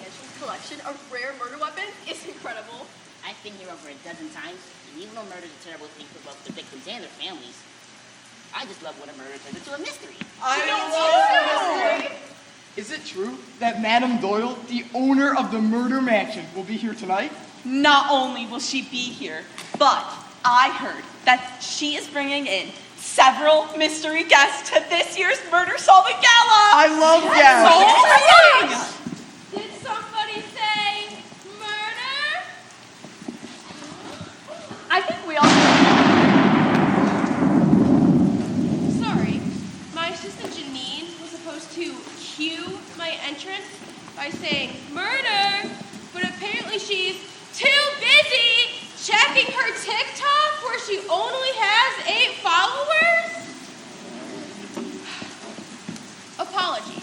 mansion's collection of rare murder weapons is incredible. I've been here over a dozen times, and even though murder is a terrible thing for both the victims and their families, I just love when a murder turns into a mystery. I love mystery. Is it true that Madame Doyle, the owner of the murder mansion, will be here tonight? Not only will she be here, but I heard that she is bringing in several mystery guests to this year's murder-solving gala. I love galas. So Did somebody say murder? I think we all. Sorry, my assistant Janine was supposed to cue my entrance by saying murder, but apparently she's too busy checking her TikTok where she only has 8 followers? Apologies.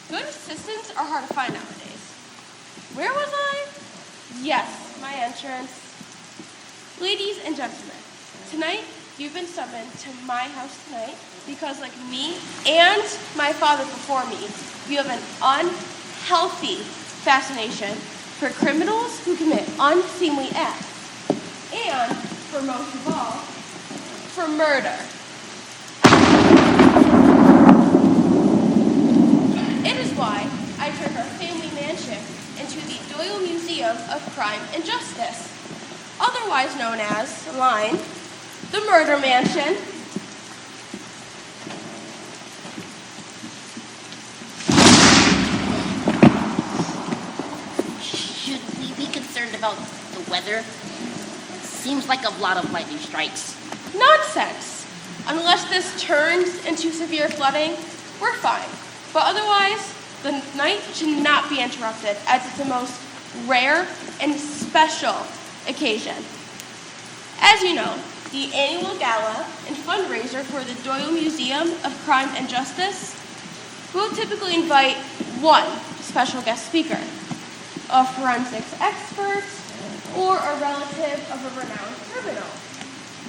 Good assistants are hard to find nowadays. Where was I? Yes, my entrance. Ladies and gentlemen, tonight you've been summoned to my house tonight because, like me and my father before me, you have an unhealthy fascination for criminals who commit unseemly acts. And, for most of all, for murder. It is why I turned our family mansion into the Doyle Museum of Crime and Justice, otherwise known as, line, the Murder Mansion. Should we be concerned about the weather? Seems like a lot of lightning strikes. Nonsense! Unless this turns into severe flooding, we're fine. But otherwise, the night should not be interrupted, as it's the most rare and special occasion. As you know, the annual gala and fundraiser for the Doyle Museum of Crime and Justice will typically invite one special guest speaker, a forensics expert, or a relative of a renowned criminal.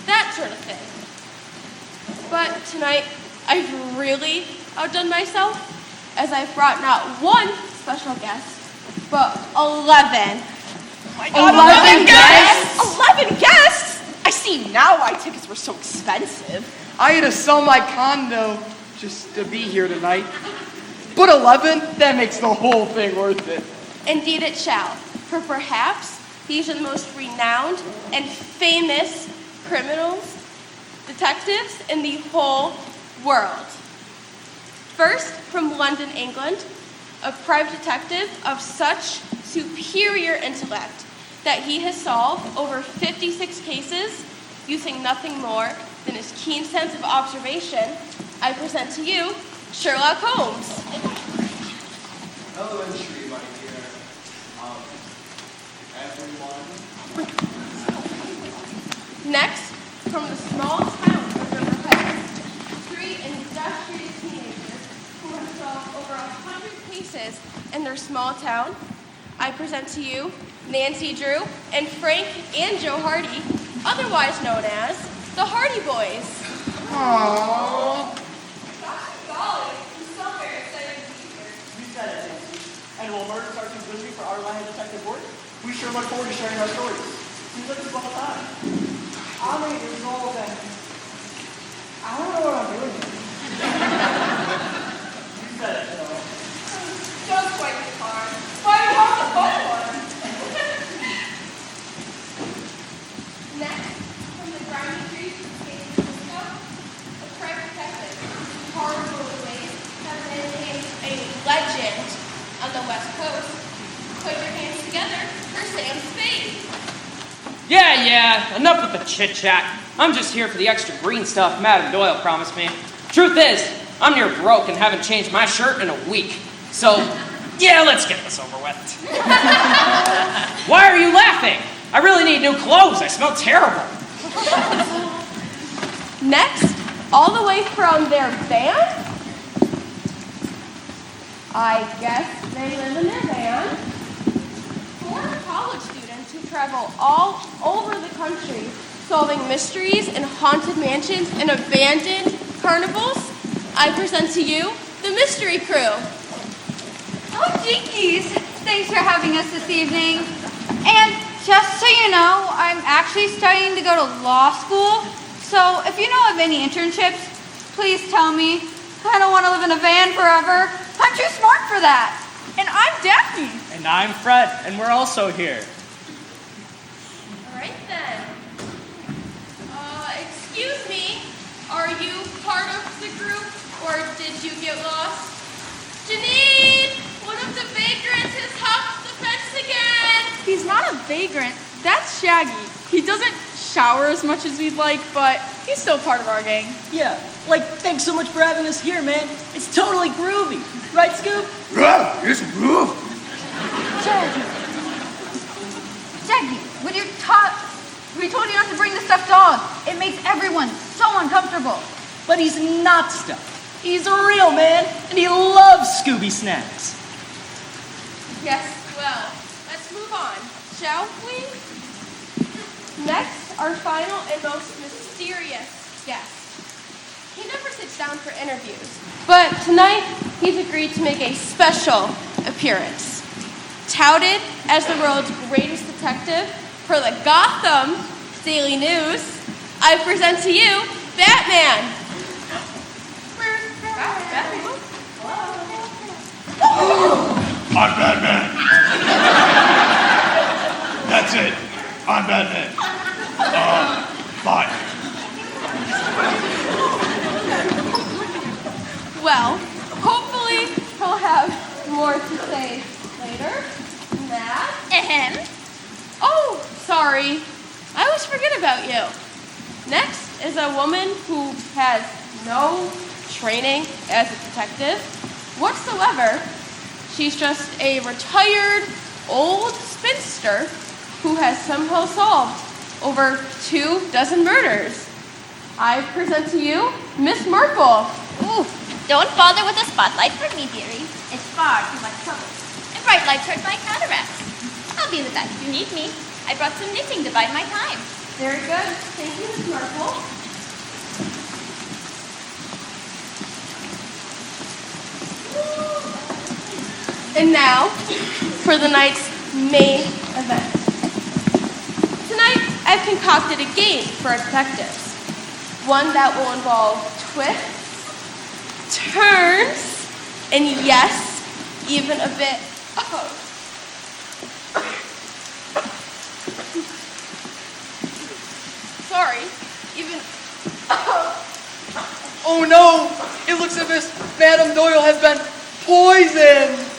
That sort of thing. But tonight, I've really outdone myself, as I've brought not one special guest, but 11. Oh my God, 11 guests! 11 guests? I see now why tickets were so expensive. I had to sell my condo just to be here tonight. But 11? That makes the whole thing worth it. Indeed it shall, for perhaps these are the most renowned and famous criminals, detectives in the whole world. First, from London, England, a private detective of such superior intellect that he has solved over 56 cases using nothing more than his keen sense of observation, I present to you Sherlock Holmes. Elementary, my dear. Everyone. Next, from the small town of Riverhead, 3 industrious teenagers who have solved over 100 cases in their small town, I present to you Nancy Drew and Frank and Joe Hardy, otherwise known as the Hardy Boys. Aww. Gosh golly, I'm so very excited to be here. You said it, Nancy. And will murder start to busy for our line of detective work? We sure look forward to sharing our stories. Seems like it's all time. I'll make this all then. I don't know what I'm doing here. You said it, though. Just quite the car. Why do you want the fun one? Next, from the grimy streets of San Francisco, a private detective whose horrible ways have made him a legend on the West Coast. Put your hands together for Sam Spade. Yeah, enough with the chit-chat. I'm just here for the extra green stuff Madame Doyle promised me. Truth is, I'm near broke and haven't changed my shirt in a week. So, yeah, let's get this over with. Why are you laughing? I really need new clothes. I smell terrible. Next, all the way from their van? I guess they live in their van. 4 college students who travel all over the country solving mysteries in haunted mansions and abandoned carnivals. I present to you the Mystery Crew. Oh, jinkies! Thanks for having us this evening. And just so you know, I'm actually studying to go to law school. So if you know of any internships, please tell me. I don't want to live in a van forever. I'm too smart for that. And I'm Daphne. And I'm Fred, and we're also here. All right then. Excuse me. Are you part of the group, or did you get lost? Janine, one of the vagrants has hopped the fence again. He's not a vagrant. That's Shaggy. He doesn't shower as much as we'd like, but he's still part of our gang. Yeah, like, thanks so much for having us here, man. It's totally groovy. Right, Scoop? It's groove. Jackie, we told you not to bring the stuffed dog. It makes everyone so uncomfortable. But he's not stuffed. He's a real man, and he loves Scooby snacks. Yes, well, let's move on, shall we? Next, our final and most mysterious guest. He never sits down for interviews, but tonight he's agreed to make a special appearance. Touted as the world's greatest detective for the Gotham Daily News, I present to you Batman. I'm Batman. That's it. I'm Batman. Bye. Well, hopefully he'll have more to say later. Matt? Oh, sorry. I always forget about you. Next is a woman who has no training as a detective whatsoever. She's just a retired old spinster who has somehow solved over 24 murders. I present to you Miss Marple. Ooh, don't bother with the spotlight for me, dearie. It's far too much trouble. And bright lights hurt my cataracts. I'll be with that if you need me. I brought some knitting to bide my time. Very good. Thank you, Miss Marple. And now, for the night's main event. Tonight, I've concocted a game for our detectives. One that will involve twists, turns, and yes, even a bit of... Sorry, even... Oh no! It looks as if Madame Doyle has been poisoned!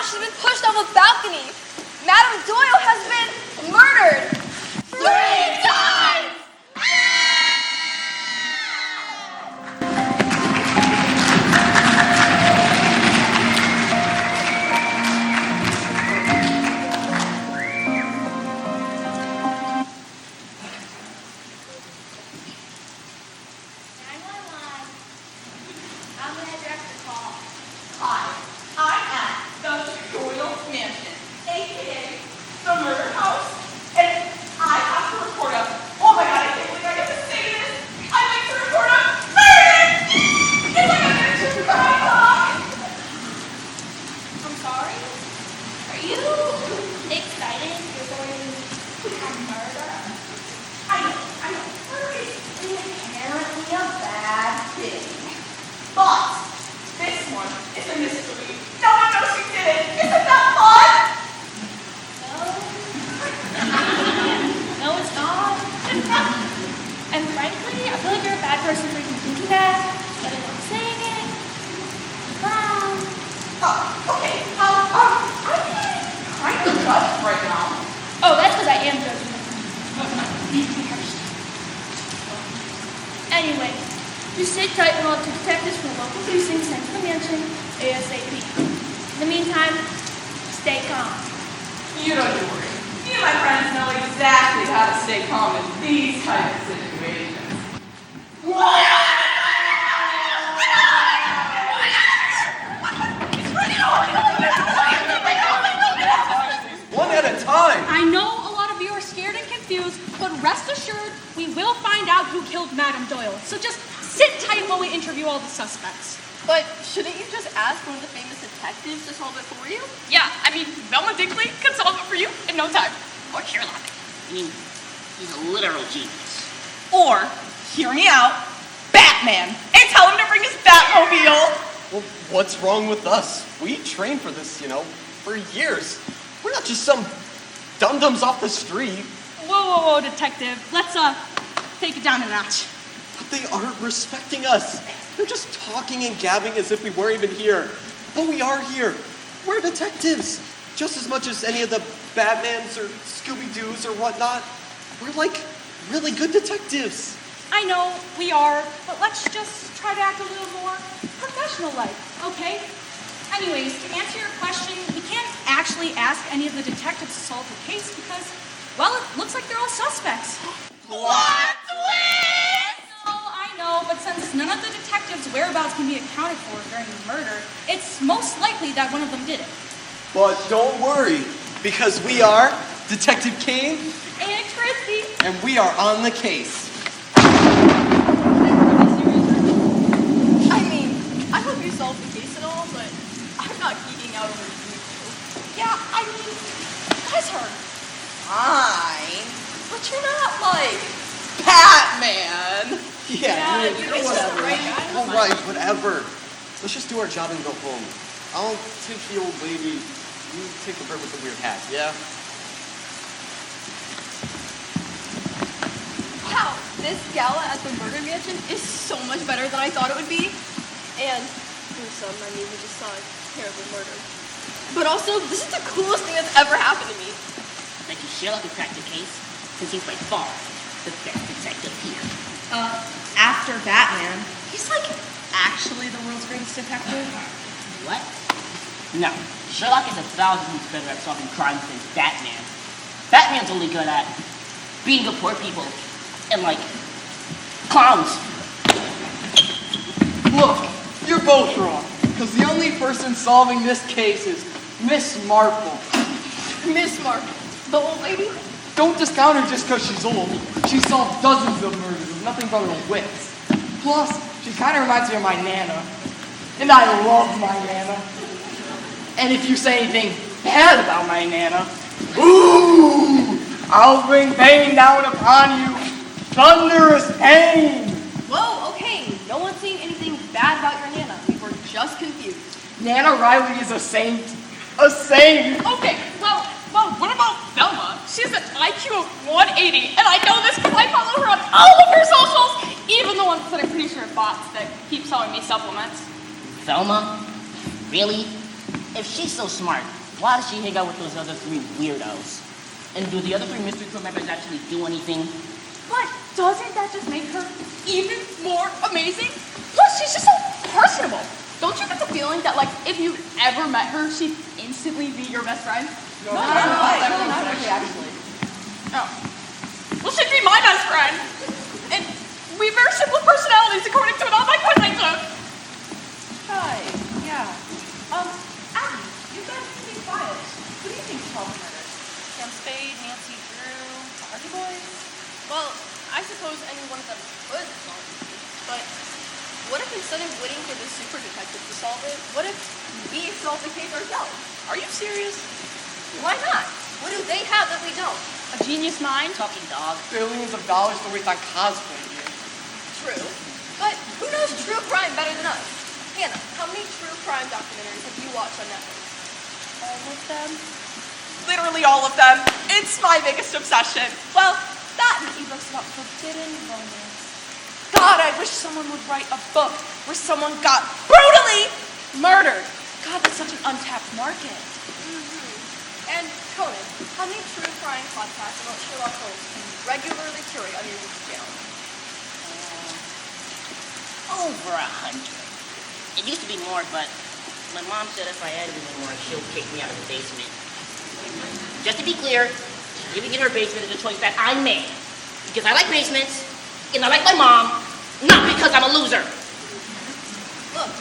She's been pushed off a balcony. Madame Doyle has been murdered 3 times! I'm going to address the call. Hi, I'm at the Doyle Mansion, a.k.a. the murder house, and I have to report a tighten on to detectives from the local precinct sent to the mansion ASAP. In the meantime, stay calm. You don't need to worry. Me and my friends know exactly how to stay calm in these type of situations. One at a time. I know a lot of you are scared and confused, but rest assured, we will find out who killed Madame Doyle. So just sit tight while we interview all the suspects. But shouldn't you just ask one of the famous detectives to solve it for you? Yeah, I mean, Velma Dinkley can solve it for you in no time. Or Sherlock. I mean, he's a literal genius. Or, hear me out, Batman, and tell him to bring his Batmobile. Well, what's wrong with us? We trained for this, for years. We're not just some dum-dums off the street. Whoa, detective. Let's, take it down a notch. But they aren't respecting us. They're just talking and gabbing as if we weren't even here. But we are here. We're detectives. Just as much as any of the Batmans or Scooby-Doos or whatnot. We're like really good detectives. I know, we are, but let's just try to act a little more professional-like, okay? Anyways, to answer your question, we can't actually ask any of the detectives to solve the case because, well, it looks like they're all suspects. Plot twist! I know, but since none of the detectives' whereabouts can be accounted for during the murder, it's most likely that one of them did it. But don't worry, because we are Detective Kane, And Christy! and we are on the case. I mean, I hope you solve the case and all, but I'm not geeking out over you. Yeah, I mean, bless her. Fine, But you're not like... Batman. Yeah, you guys are the right guy. all right, whatever. Let's just do our job and go home. I'll take the old lady. You take the bird with the weird hat, yeah? Wow, this gala at the murder mansion is so much better than I thought it would be. And for some, I mean, we just saw a terrible murder. But also, this is the coolest thing that's ever happened to me. Thank you, Sherlock, who cracked the case, since he's by far the best detective here. After Batman, he's like actually the world's greatest detective. What? No. Sherlock is 1,000 times better at solving crimes than Batman. Batman's only good at beating up poor people and, clowns. Look, you're both wrong. Because the only person solving this case is Miss Marple. Miss Marple, the old lady? Don't discount her just because she's old. She solved dozens of murders with nothing but her wits. Plus, she kind of reminds me of my Nana. And I love my Nana. And if you say anything bad about my Nana, ooh, I'll bring pain down upon you. Thunderous pain. Whoa, okay. No one's saying anything bad about your Nana. We were just confused. Nana Riley is a saint. A saint. Okay, well, what about Velma? She has an IQ of 180, and I know this because I follow her on all of her socials, even the ones that I'm pretty sure are bots that keep selling me supplements. Velma? Really? If she's so smart, why does she hang out with those other three weirdos? And do the other three mystery crew members actually do anything? But doesn't that just make her even more amazing? Plus, she's just so personable. Don't you get the feeling that, if you ever met her, she'd instantly be your best friend? No, not really, actually. Oh. Well, she'd be my best friend. And we have very similar personalities according to an online quiz I took. Right, yeah. Abby, you guys seem to be quiet. Who do you think solved the murder? Sam Spade, Nancy Drew, Hardy Boys? Well, I suppose any one of them could solve it. But what if instead of waiting for the super detective to solve it, what if we solve the case ourselves? Are you serious? Why not? What do they have that we don't? A genius mind? Talking dog. Billions of dollars to waste on cosplay gear. True. But who knows true crime better than us? Hannah, how many true crime documentaries have you watched on Netflix? All of them? Literally all of them. It's my biggest obsession. Well, That and ebooks about forbidden romance. God, I wish someone would write a book where someone got brutally murdered. God, that's such an untapped market. And Conan, how many true crime podcasts about Sherlock Holmes can you regularly curate on your YouTube channel? over 100. It used to be more, but my mom said if I added any more, she'll kick me out of the basement. Just to be clear, living in her basement is a choice that I made. Because I like basements, and I like my mom, not because I'm a loser. Look,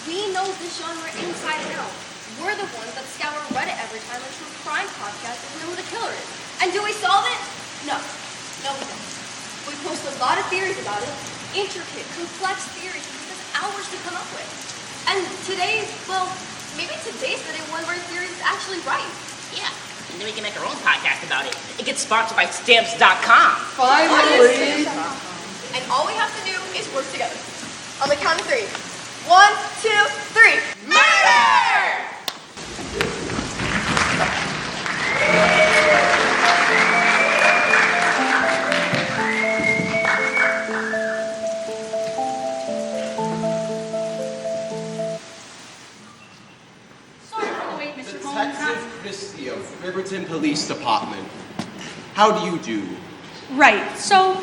we know this genre inside and out. We're the ones that scour Reddit every time a true crime podcast doesn't know who the killer is. And do we solve it? No. No, we don't. We post a lot of theories about it. Intricate, complex theories that take us hours to come up with. And today's, well, maybe today's the day one of our theories is actually right. Yeah, and then we can make our own podcast about it. It gets sponsored by Stamps.com. Finally! And all we have to do is work together. On the count of 3. 1, 2, 3. Murder! Sorry for the wait, Mr. Holmes. Detective Christie of Riverton Police Department. How do you do? Right, so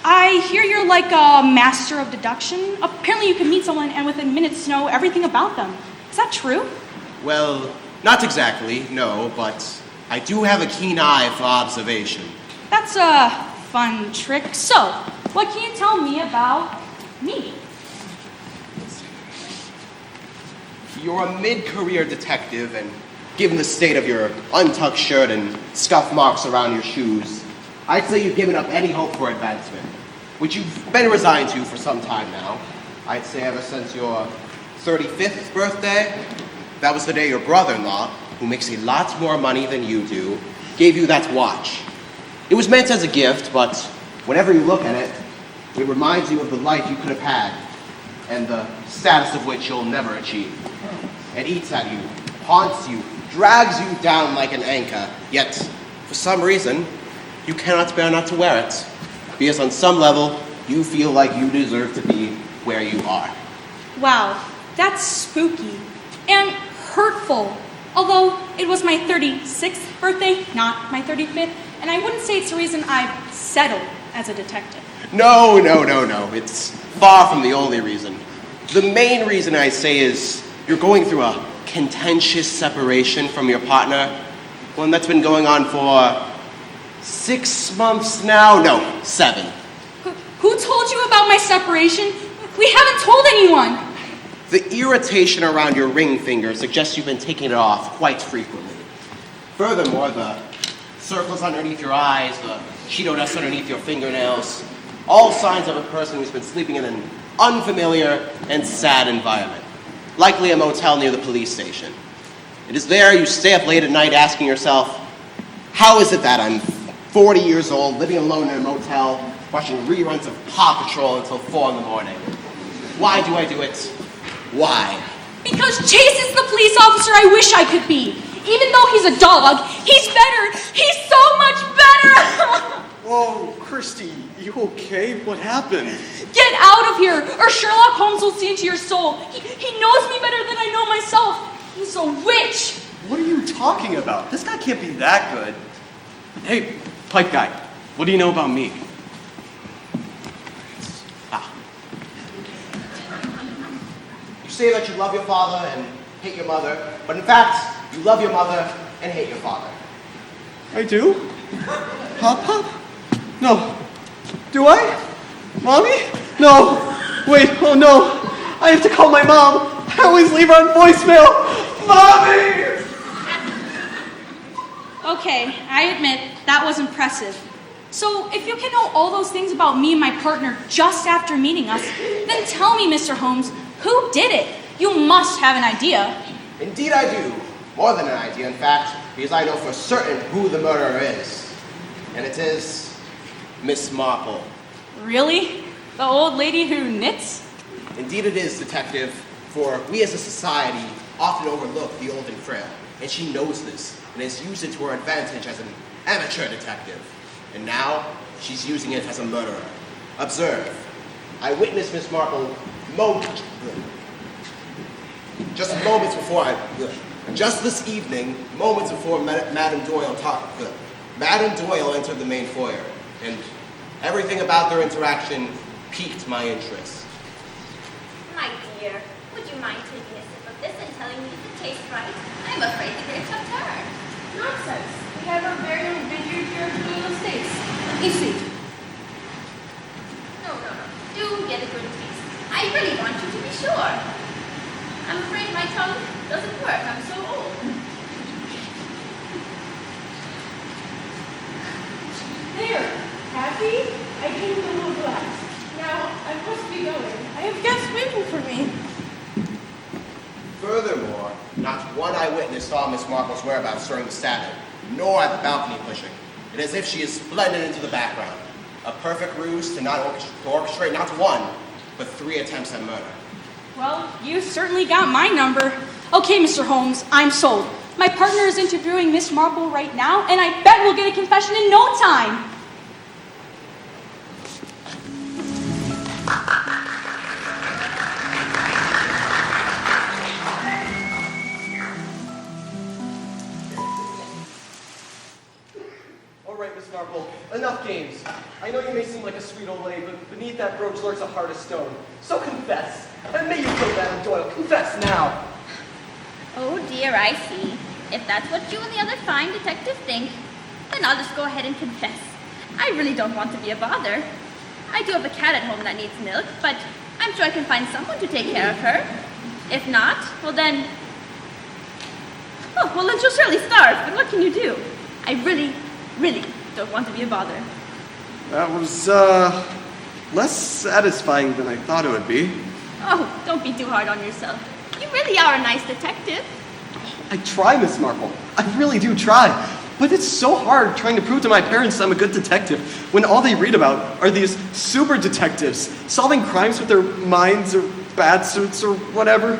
I hear you're like a master of deduction. Apparently you can meet someone and within minutes know everything about them. Is that true? Well, not exactly, no, but I do have a keen eye for observation. That's a fun trick. So, what can you tell me about me? You're a mid-career detective, and given the state of your untucked shirt and scuff marks around your shoes, I'd say you've given up any hope for advancement, which you've been resigned to for some time now. I'd say ever since your 35th birthday. That was the day your brother-in-law, who makes a lot more money than you do, gave you that watch. It was meant as a gift, but whenever you look at it, it reminds you of the life you could have had, and the status of which you'll never achieve. It eats at you, haunts you, drags you down like an anchor, yet, for some reason, you cannot bear not to wear it, because on some level, you feel like you deserve to be where you are. Wow, that's spooky and hurtful. Although it was my 36th birthday, not my 35th, and I wouldn't say it's the reason I've settled as a detective. No. It's far from the only reason. The main reason I say is you're going through a contentious separation from your partner, one that's been going on for 6 months now? No, 7. Who told you about my separation? We haven't told anyone. The irritation around your ring finger suggests you've been taking it off quite frequently. Furthermore, the circles underneath your eyes, the Cheeto dust underneath your fingernails, all signs of a person who's been sleeping in an unfamiliar and sad environment, likely a motel near the police station. It is there you stay up late at night asking yourself, how is it that I'm 40 years old, living alone in a motel, watching reruns of Paw Patrol until 4 in the morning? Why do I do it? Why? Because Chase is the police officer I wish I could be. Even though he's a dog, he's better. He's so much better. Whoa, Christy, you okay? What happened? Get out of here, or Sherlock Holmes will see into your soul. He knows me better than I know myself. He's a witch. What are you talking about? This guy can't be that good. Hey, pipe guy, what do you know about me? You say that you love your father and hate your mother, but in fact, you love your mother and hate your father. I do? Pop? No. Do I? Mommy? No. Wait, oh no. I have to call my mom. I always leave her on voicemail. Mommy! Okay, I admit, that was impressive. So, if you can know all those things about me and my partner just after meeting us, then tell me, Mr. Holmes, who did it? You must have an idea. Indeed I do. More than an idea, in fact, because I know for certain who the murderer is. And it is Miss Marple. Really? The old lady who knits? Indeed it is, Detective, for we as a society often overlook the old and frail, and she knows this, and has used it to her advantage as an amateur detective. And now, she's using it as a murderer. Observe. I witnessed Miss Marple just this evening, moments before Madame Doyle entered the main foyer, and everything about their interaction piqued my interest. dear. Would you mind taking a sip of this and telling me if it tastes right? I'm afraid the grapes have turned. Nonsense. We have our very own vineyard here in the States. Let me see. No. Do get a good taste. I really want you to be sure. I'm afraid my tongue doesn't work. I'm so old. There, Kathy, I gave you a little glass. Now, I must be going. I have guests waiting for me. Furthermore, not one eyewitness saw Miss Marple's whereabouts during the Sabbath, nor at the balcony pushing. It is as if she is blended into the background. A perfect ruse to orchestrate not one, but 3 attempts at murder. Well, you certainly got my number. Okay, Mr. Holmes, I'm sold. My partner is interviewing Miss Marple right now, and I bet we'll get a confession in no time. All right, Miss Marple, enough games. I know you may seem like a sweet old lady, but beneath that brooch lurks a heart of stone. So confess, and may you kill Madame Doyle. Confess now. Oh dear, I see. If that's what you and the other fine detectives think, then I'll just go ahead and confess. I really don't want to be a bother. I do have a cat at home that needs milk, but I'm sure I can find someone to take care of her. If not, well then she'll surely starve, but what can you do? I really don't want to be a bother. That was, less satisfying than I thought it would be. Oh, don't be too hard on yourself. You really are a nice detective. I try, Miss Marple. I really do try. But it's so hard trying to prove to my parents I'm a good detective when all they read about are these super detectives solving crimes with their minds or bat suits or whatever.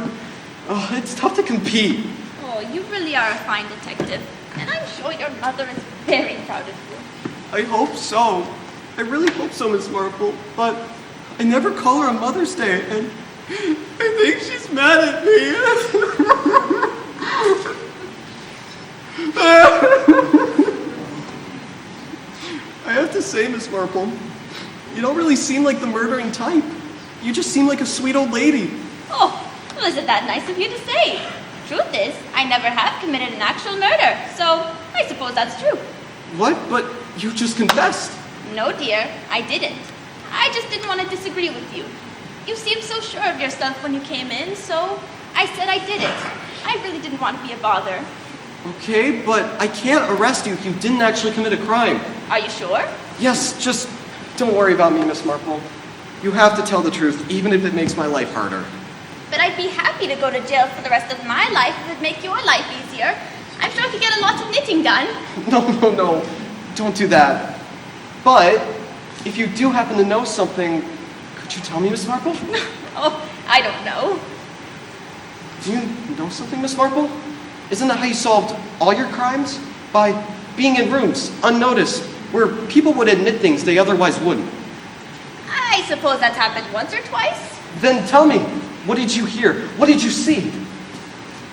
Oh, it's tough to compete. Oh, you really are a fine detective. And I'm sure your mother is very proud of you. I hope so. I really hope so, Miss Marple. But I never call her on Mother's Day, and I think she's mad at me. I have to say, Miss Marple, you don't really seem like the murdering type. You just seem like a sweet old lady. Oh, well, isn't that nice of you to say? Truth is, I never have committed an actual murder, so I suppose that's true. What? But you just confessed. No, dear, I didn't. I just didn't want to disagree with you. You seemed so sure of yourself when you came in, so I said I did it. I really didn't want to be a bother. Okay, but I can't arrest you if you didn't actually commit a crime. Are you sure? Yes, just don't worry about me, Miss Marple. You have to tell the truth, even if it makes my life harder. But I'd be happy to go to jail for the rest of my life if it'd make your life easier. I'm sure I could get a lot of knitting done. No. Don't do that. But if you do happen to know something, could you tell me, Miss Marple? Oh, I don't know. Do you know something, Miss Marple? Isn't that how you solved all your crimes? By being in rooms, unnoticed, where people would admit things they otherwise wouldn't. I suppose that's happened once or twice. Then tell me, what did you hear? What did you see?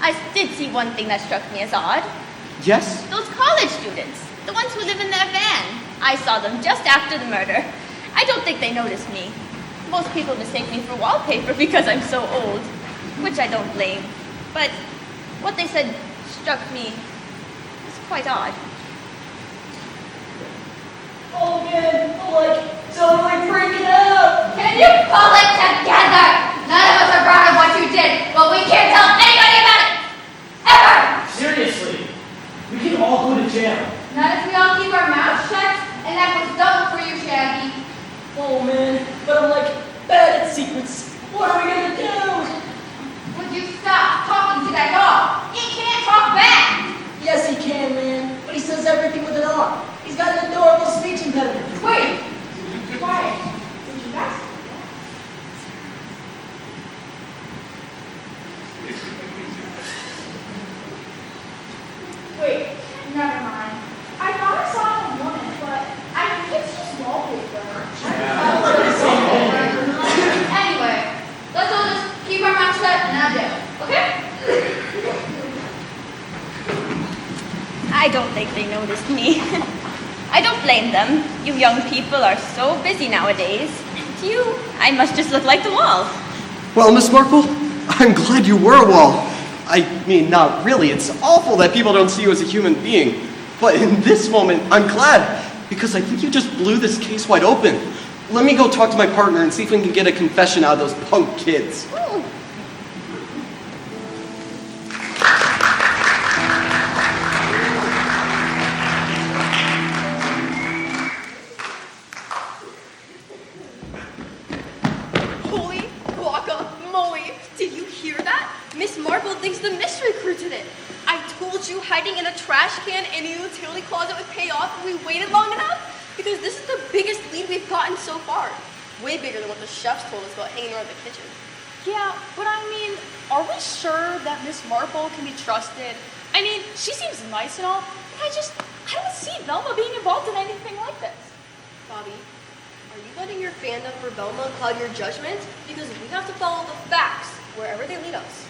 I did see one thing that struck me as odd. Yes? Those college students, the ones who live in their van. I saw them just after the murder. I don't think they noticed me. Most people mistake me for wallpaper because I'm so old, which I don't blame. But what they said struck me as quite odd. Oh man, I'm like totally freaking out. Can you pull it together? None of us are proud of what you did, but we can't tell anybody about it. Ever! Seriously, we can all go to jail. Not if we all keep our mouths shut, and that was double for you, Shaggy. Oh man, but I'm like bad at secrets. What are we gonna do? Would you stop talking to that dog? He can't talk back. Yes, he can, man. But he says everything with an R. He's got an adorable speech impediment. Wait. Quiet. Did you guys? Wait. Never mind. I thought I saw a woman, but I think it's just wallpaper. Anyway, let's all just keep our mouths shut and not jail, okay? I don't think they noticed me. I don't blame them. You young people are so busy nowadays. To you, I must just look like the wall. Well, Miss Marple, I'm glad you were a wall. I mean, not really. It's awful that people don't see you as a human being. But in this moment, I'm glad, because I think you just blew this case wide open. Let me go talk to my partner and see if we can get a confession out of those punk kids. Holy guacamole! Did you hear that? Miss Marple thinks the mystery crew did it. I told you hiding in a trash can in a utility closet would pay off if we waited long enough. Because this is the biggest lead we've gotten so far. Way bigger than what the chefs told us about hanging around the kitchen. Yeah, but I mean, are we sure that Miss Marple can be trusted? I mean, she seems nice and all, but I don't see Velma being involved in anything like this. Bobby, are you letting your fandom for Velma cloud your judgment? Because we have to follow the facts wherever they lead us.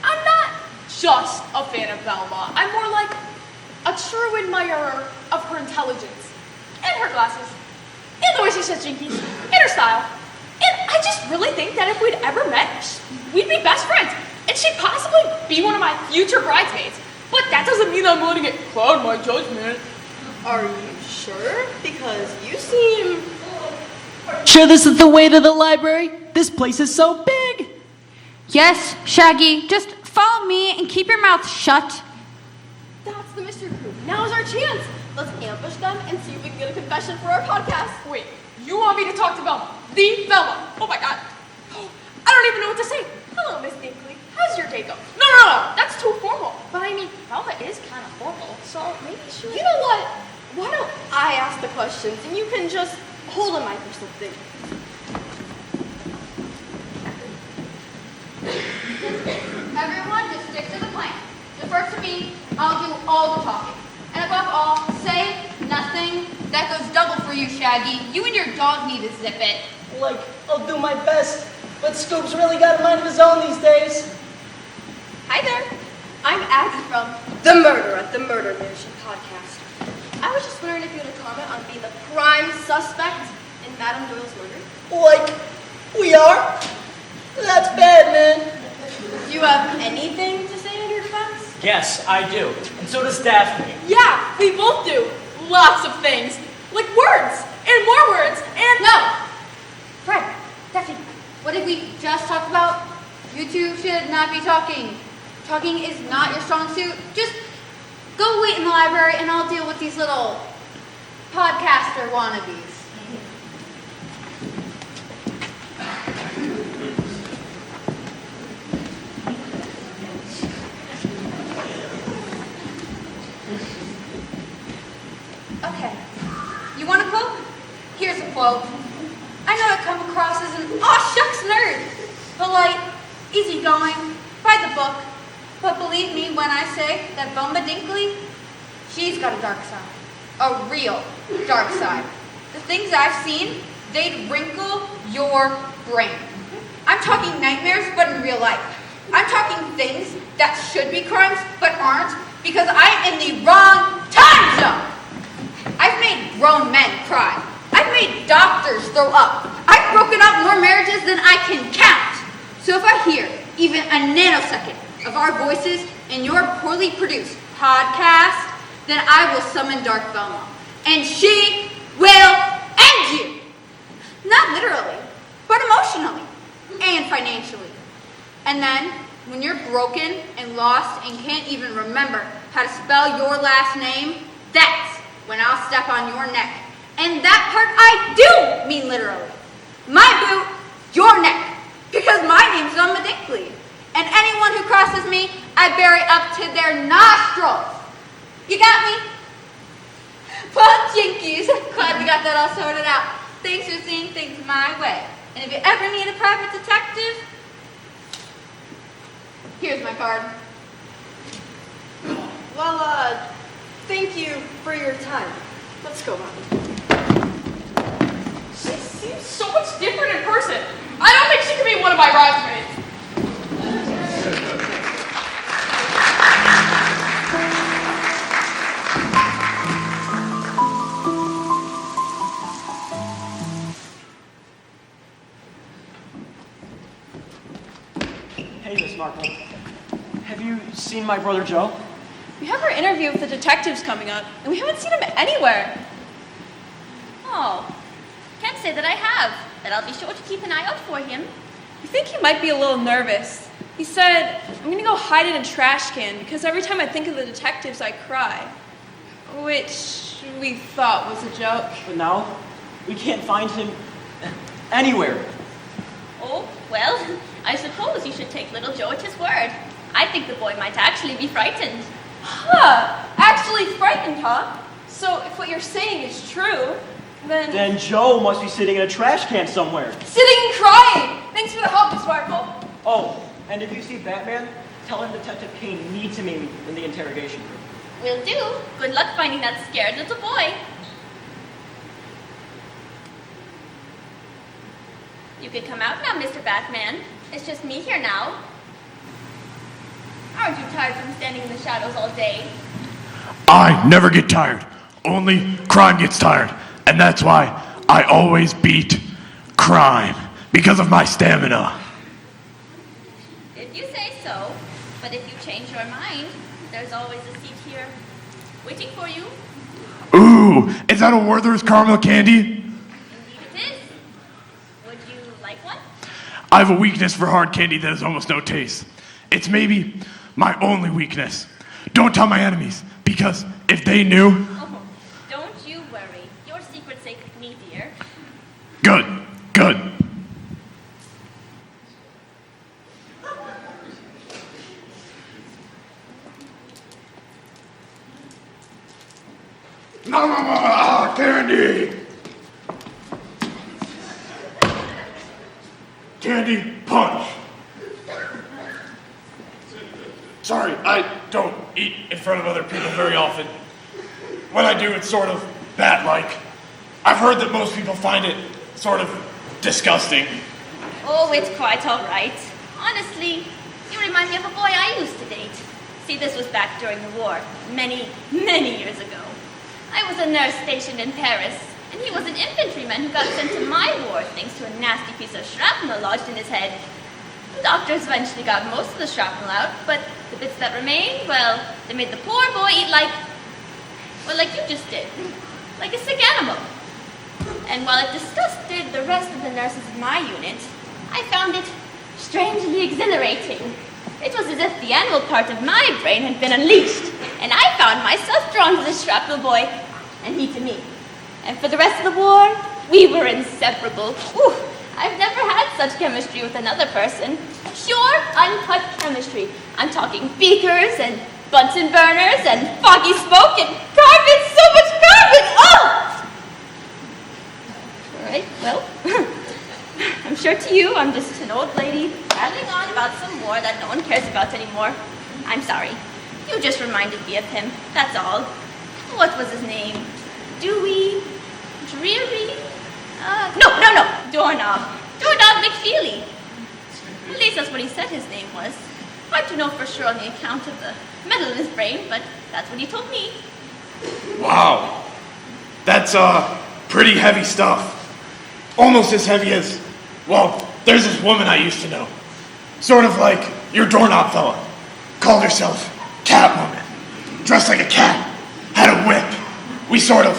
I'm not just a fan of Velma. I'm more like a true admirer of her intelligence, and her glasses, and the way she says jinkies, and her style. And I just really think that if we'd ever met, we'd be best friends, and she'd possibly be one of my future bridesmaids. But that doesn't mean I'm letting it cloud my judgment. Are you sure? Because you seem... Sure this is the way to the library? This place is so big. Yes, Shaggy, just follow me and keep your mouth shut. That's the mystery crew. Now's our chance. Let's ambush them and see if we can get a confession for our podcast. Wait, you want me to talk to Velma? The Velma? Oh my god. I don't even know what to say. Hello, Miss Dinkley. How's your day going? No, that's too formal. But I mean, Velma is kind of formal, so maybe she would... You know what? Why don't I ask the questions and you can just hold a mic or something? Everyone, just stick to the plan. Defer to me, I'll do all the talking. And above all, say nothing. That goes double for you, Shaggy. You and your dog need to zip it. Like, I'll do my best, but Scoop's really got a mind of his own these days. Hi there. I'm Aggie from The Murder at the Murder Mansion podcast. I was just wondering if you had a comment on being the prime suspect in Madame Doyle's murder. Like, we are? That's bad, man. Do you have anything to say in your defense? Yes, I do. And so does Daphne. Yeah, we both do. Lots of things. Like words, and more words, and... No! Fred, Daphne, what did we just talk about? You two should not be talking. Talking is not your strong suit. Just go wait in the library and I'll deal with these little podcaster wannabes. Okay. You want a quote? Here's a quote. I know I come across as an aw shucks nerd. Polite, easygoing, by the book. But believe me when I say that Velma Dinkley, she's got a dark side. A real dark side. The things I've seen, they'd wrinkle your brain. I'm talking nightmares, but in real life. I'm talking things that should be crimes, but aren't, because I'm in the wrong time zone. I've made grown men cry. I've made doctors throw up. I've broken up more marriages than I can count. So if I hear even a nanosecond of our voices in your poorly produced podcast, then I will summon Dark Velma. And she will end you. Not literally, but emotionally and financially. And then, when you're broken and lost and can't even remember how to spell your last name, that's when I'll step on your neck. And that part I do mean literally. My boot, your neck. Because my name's Velma Dinkley. And anyone who crosses me, I bury up to their nostrils. You got me? Well, jinkies. Glad we got that all sorted out. Thanks for seeing things my way. And if you ever need a private detective, here's my card. Well, thank you for your time. Let's go, Bobby. She seems so much different in person. I don't think she could be one of my bridesmaids. seen my brother Joe? We have our interview with the detectives coming up, and we haven't seen him anywhere. Oh, can't say that I have, but I'll be sure to keep an eye out for him. We think he might be a little nervous. He said, I'm gonna go hide in a trash can because every time I think of the detectives, I cry. Which we thought was a joke. But now, we can't find him anywhere. Oh, well, I suppose you should take little Joe at his word. I think the boy might actually be frightened. Huh, actually frightened, huh? So if what you're saying is true, Then Joe must be sitting in a trash can somewhere. Sitting and crying! Thanks for the help, Miss Marple. Oh, and if you see Batman, tell him Detective Kane needs to meet me in the interrogation room. Will do. Good luck finding that scared little boy. You can come out now, Mr. Batman. It's just me here now. Aren't you tired from standing in the shadows all day? I never get tired. Only crime gets tired. And that's why I always beat crime. Because of my stamina. If you say so. But if you change your mind, there's always a seat here waiting for you. Ooh, is that a Werther's caramel candy? Indeed it is. Would you like one? I have a weakness for hard candy that has almost no taste. It's maybe my only weakness. Don't tell my enemies, because if they knew... Oh, don't you worry. Your secret's safe with me, dear. Good, good. Candy! Candy punch. Sorry, I don't eat in front of other people very often. When I do, it's sort of bat-like. I've heard that most people find it sort of disgusting. Oh, it's quite all right. Honestly, you remind me of a boy I used to date. See, this was back during the war, many, many years ago. I was a nurse stationed in Paris, and he was an infantryman who got sent to my ward thanks to a nasty piece of shrapnel lodged in his head. The doctors eventually got most of the shrapnel out, but the bits that remained, well, they made the poor boy eat like you just did. Like a sick animal. And while it disgusted the rest of the nurses in my unit, I found it strangely exhilarating. It was as if the animal part of my brain had been unleashed, and I found myself drawn to this shrapnel boy, and he to me. And for the rest of the war, we were inseparable. Ooh, I've never had such chemistry with another person. Pure, uncut chemistry. I'm talking beakers and Bunsen burners and foggy smoke and carbon, so much carbon! Oh! All right, well, I'm sure to you I'm just an old lady rattling on about some war that no one cares about anymore. I'm sorry. You just reminded me of him, that's all. What was his name? Dewey? Dreary? No. Doorknob. Doorknob McFeely. At least that's what he said his name was. Hard to know for sure on the account of the metal in his brain, but that's what he told me. Wow. That's, pretty heavy stuff. Almost as heavy as, well, there's this woman I used to know. Sort of like your doorknob fella. Called herself Catwoman. Dressed like a cat. Had a whip. We sort of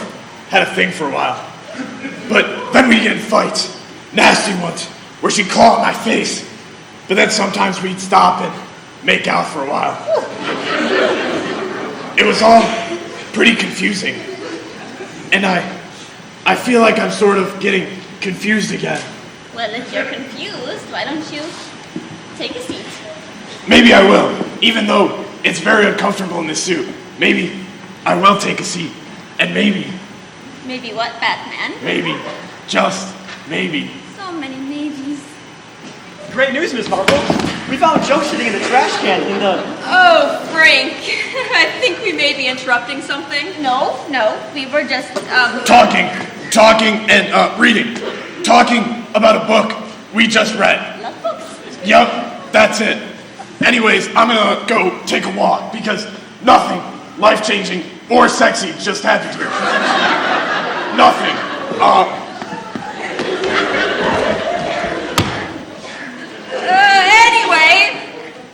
had a thing for a while. But then we'd get in fights. Nasty ones. Where she'd claw at my face. But then sometimes we'd stop and make out for a while. It was all pretty confusing. And I feel like I'm sort of getting confused again. Well, if you're confused, why don't you take a seat? Maybe I will, even though it's very uncomfortable in this suit. Maybe I will take a seat. And maybe... Maybe what, Batman? Maybe. Just maybe. So many maybes. Great news, Miss Marple. We found Joe sitting in the trash can in the... Oh, Frank. I think we may be interrupting something. No, we were just, Talking and reading. Talking about a book we just read. Love books? Yup, that's it. Anyways, I'm gonna go take a walk because nothing life-changing or sexy just happened here. Nothing. Anyway,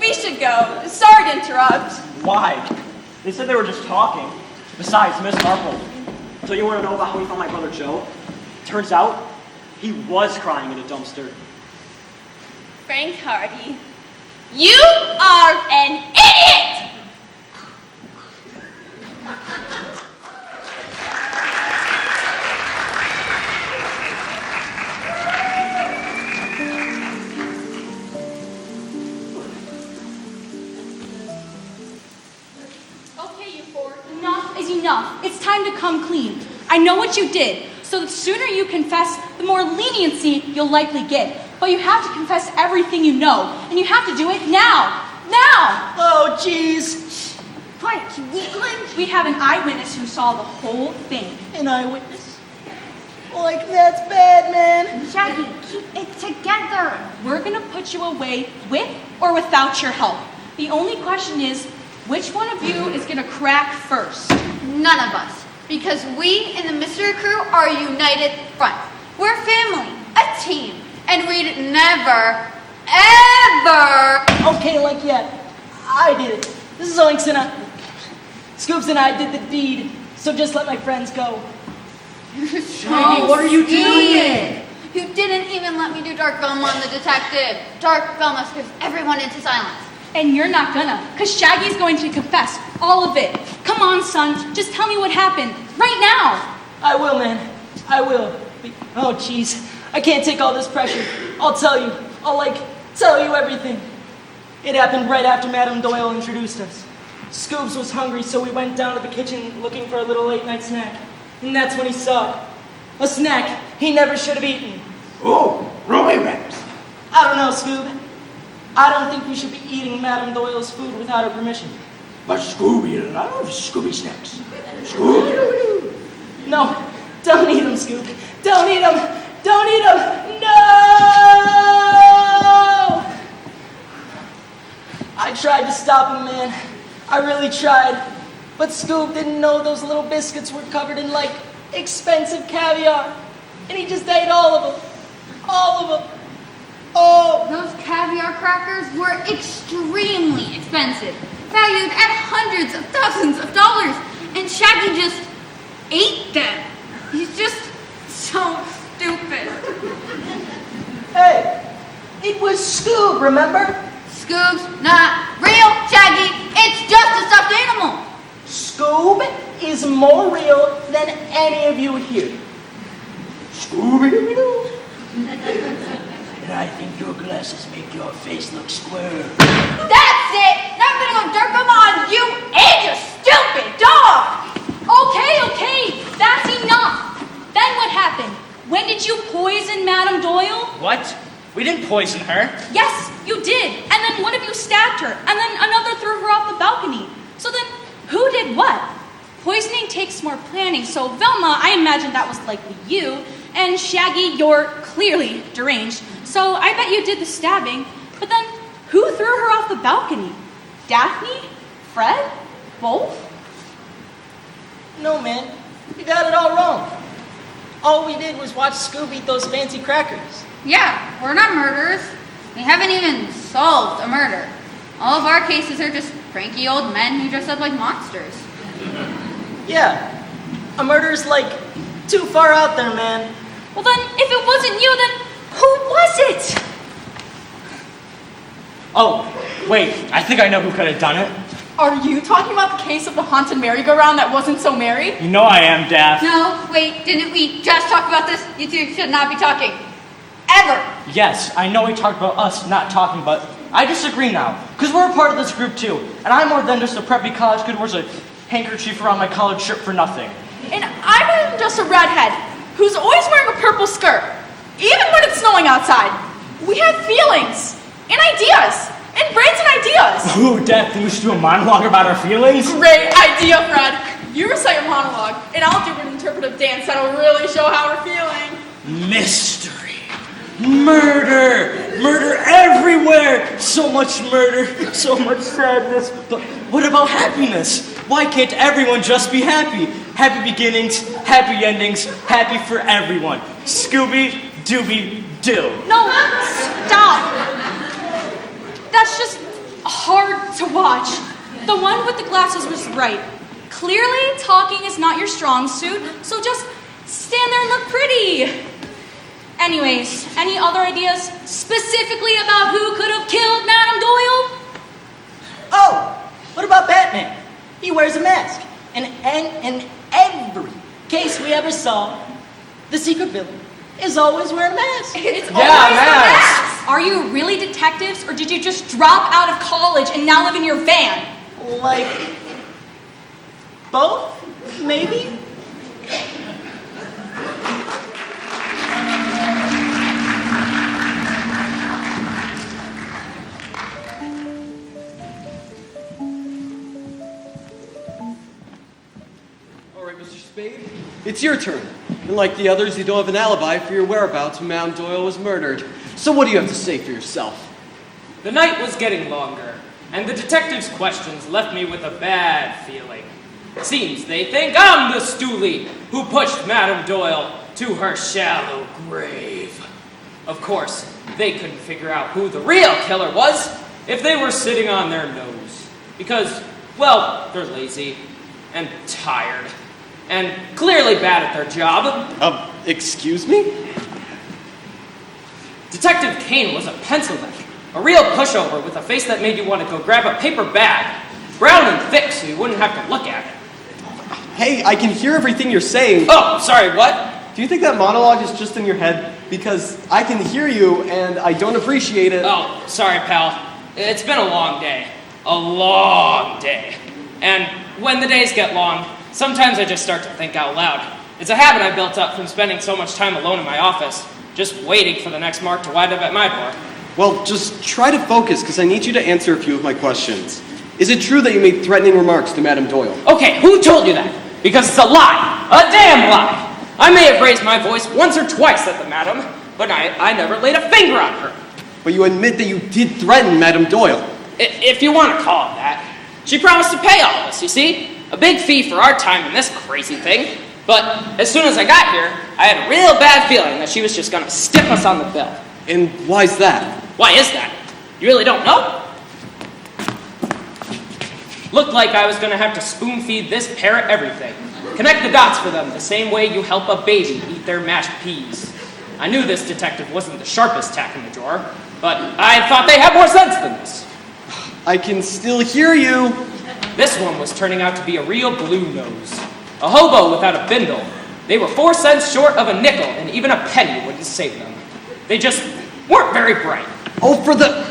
we should go. Sorry to Sorry to interrupt. Why? They said they were just talking. Besides, Miss Marple, so you want to know about how we found my brother Joe? Turns out, he was crying in a dumpster. Frank Hardy, you are an idiot! Okay, you four, enough is enough. It's time to come clean. I know what you did, so the sooner you confess, the more leniency you'll likely get. But you have to confess everything you know, and you have to do it now. Now! Oh, jeez. Quiet, you weakling. We have an eyewitness who saw the whole thing. An eyewitness? Like, that's bad, man. Shaggy, keep it together. We're gonna put you away with or without your help. The only question is, which one of you is gonna crack first? None of us. Because we in the mystery crew are a united front. We're family, a team, and we'd never, ever... Okay, like, yeah, I did it. This is Oinks and Scoops and I did the deed, so just let my friends go. Shaggy, what are you doing? You didn't even let me do Dark Velma on the detective. Dark Velma scares everyone into silence. And you're not gonna, because Shaggy's going to confess all of it. Come on, son, just tell me what happened, right now. I will, man. I will. Oh, jeez. I can't take all this pressure. I'll tell you. I'll, tell you everything. It happened right after Madame Doyle introduced us. Scoobs was hungry, so we went down to the kitchen looking for a little late-night snack. And that's when he saw it. A snack he never should have eaten. Oh, Roy Rex. I don't know, Scoob. I don't think we should be eating Madame Doyle's food without her permission. But Scooby loves Scooby snacks. Scooby. No, don't eat them, Scoob. Don't eat them. Don't eat them. No! I tried to stop him, man. I really tried. But Scoob didn't know those little biscuits were covered in, expensive caviar. And he just ate all of them. All of them. Oh! Those caviar crackers were extremely expensive, valued at hundreds of thousands of dollars, and Shaggy just ate them. He's just so stupid. Hey, it was Scoob, remember? Scoob's not real, Shaggy. It's just a stuffed animal. Scoob is more real than any of you here. Scooby-Doo. And I think your glasses make your face look square. That's it. Now I'm gonna go dirt them on you and your stupid dog. Okay, that's enough. Then what happened? When did you poison Madame Doyle? What? We didn't poison her. Yes, you did. And then one of you stabbed her, and then another threw her off the balcony. So then, who did what? Poisoning takes more planning, so Velma, I imagine that was likely you, and Shaggy, you're clearly deranged, so I bet you did the stabbing. But then, who threw her off the balcony? Daphne? Fred? Both? No, man. You got it all wrong. All we did was watch Scoob eat those fancy crackers. Yeah, we're not murderers. We haven't even solved a murder. All of our cases are just cranky old men who dress up like monsters. Yeah. A murder's too far out there, man. Well then, if it wasn't you, then who was it? Oh, wait, I think I know who could have done it. Are you talking about the case of the haunted merry-go-round that wasn't so merry? You know I am, Daff. No, wait, didn't we just talk about this? You two should not be talking. Ever. Yes, I know we talked about us not talking, but I disagree now. Because we're a part of this group too. And I'm more than just a preppy college kid who wears a handkerchief around my collared shirt for nothing. And I'm just a redhead who's always wearing a purple skirt, even when it's snowing outside. We have feelings and ideas and brains and ideas. Ooh, Daff, think we should do a monologue about our feelings? Great idea, Fred. You recite a monologue, and I'll do an interpretive dance that'll really show how we're feeling. Mystery. Murder! Murder everywhere! So much murder, so much sadness. But what about happiness? Why can't everyone just be happy? Happy beginnings, happy endings, happy for everyone. Scooby-Dooby-Doo. No, stop. That's just hard to watch. The one with the glasses was right. Clearly, talking is not your strong suit, so just stand there and look pretty. Anyways, any other ideas specifically about who could have killed Madame Doyle? Oh, what about Batman? He wears a mask. And in every case we ever saw, the secret villain is always wearing a mask. It's always masks. Are you really detectives, or did you just drop out of college and now live in your van? Like, both, maybe? All right, Mr. Spade, it's your turn. And like the others, you don't have an alibi for your whereabouts when Madame Doyle was murdered. So what do you have to say for yourself? The night was getting longer, and the detective's questions left me with a bad feeling. Seems they think I'm the stoolie who pushed Madame Doyle to her shallow grave. Of course, they couldn't figure out who the real killer was if they were sitting on their nose. Because, well, they're lazy and tired and clearly bad at their job. Excuse me? Detective Kane was a pencil neck, a real pushover with a face that made you want to go grab a paper bag, brown and thick so you wouldn't have to look at it. Hey, I can hear everything you're saying. Oh, sorry, what? Do you think that monologue is just in your head? Because I can hear you and I don't appreciate it. Oh, sorry, pal. It's been a long day. A long day. And when the days get long, sometimes I just start to think out loud. It's a habit I built up from spending so much time alone in my office, just waiting for the next mark to wind up at my door. Well, just try to focus, because I need you to answer a few of my questions. Is it true that you made threatening remarks to Madame Doyle? Okay, who told you that? Because it's a lie. A damn lie. I may have raised my voice once or twice at the madam, but I never laid a finger on her. But you admit that you did threaten Madame Doyle. If you want to call it that. She promised to pay all of us, you see? A big fee for our time in this crazy thing. But as soon as I got here, I had a real bad feeling that she was just going to stiff us on the bill. And why's that? Why is that? You really don't know? Looked like I was going to have to spoon feed this parrot everything. Connect the dots for them the same way you help a baby eat their mashed peas. I knew this detective wasn't the sharpest tack in the drawer, but I thought they had more sense than this. I can still hear you. This one was turning out to be a real blue nose. A hobo without a bindle. They were 4 cents short of a nickel, and even a penny wouldn't save them. They just weren't very bright. Oh,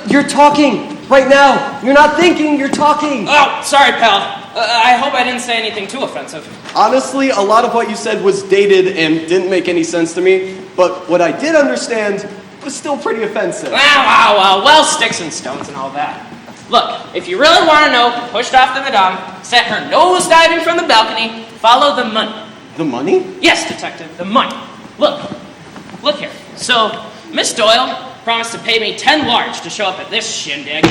you're talking right now. You're not thinking, you're talking. Oh, sorry, pal. I hope I didn't say anything too offensive. Honestly, a lot of what you said was dated and didn't make any sense to me, but what I did understand was still pretty offensive. Well, sticks and stones and all that. Look, if you really want to know who pushed off the madame, sent her nose diving from the balcony, follow the money. The money? Yes, detective, the money. Look here. So, Miss Doyle promised to pay me 10 large to show up at this shindig.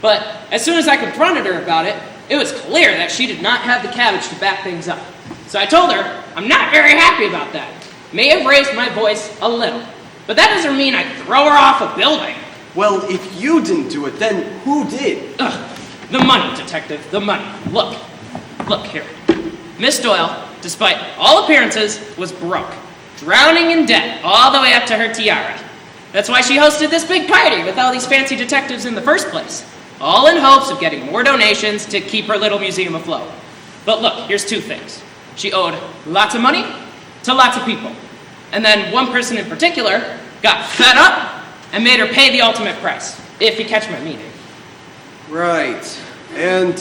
But as soon as I confronted her about it, it was clear that she did not have the cabbage to back things up. So I told her I'm not very happy about that. May have raised my voice a little, but that doesn't mean I throw her off a building. Well, if you didn't do it, then who did? The money, detective, the money. Look here. Miss Doyle, despite all appearances, was broke, drowning in debt all the way up to her tiara. That's why she hosted this big party with all these fancy detectives in the first place, all in hopes of getting more donations to keep her little museum afloat. But look, here's 2 things. She owed lots of money to lots of people. And then one person in particular got fed up and made her pay the ultimate price, if you catch my meaning. Right. And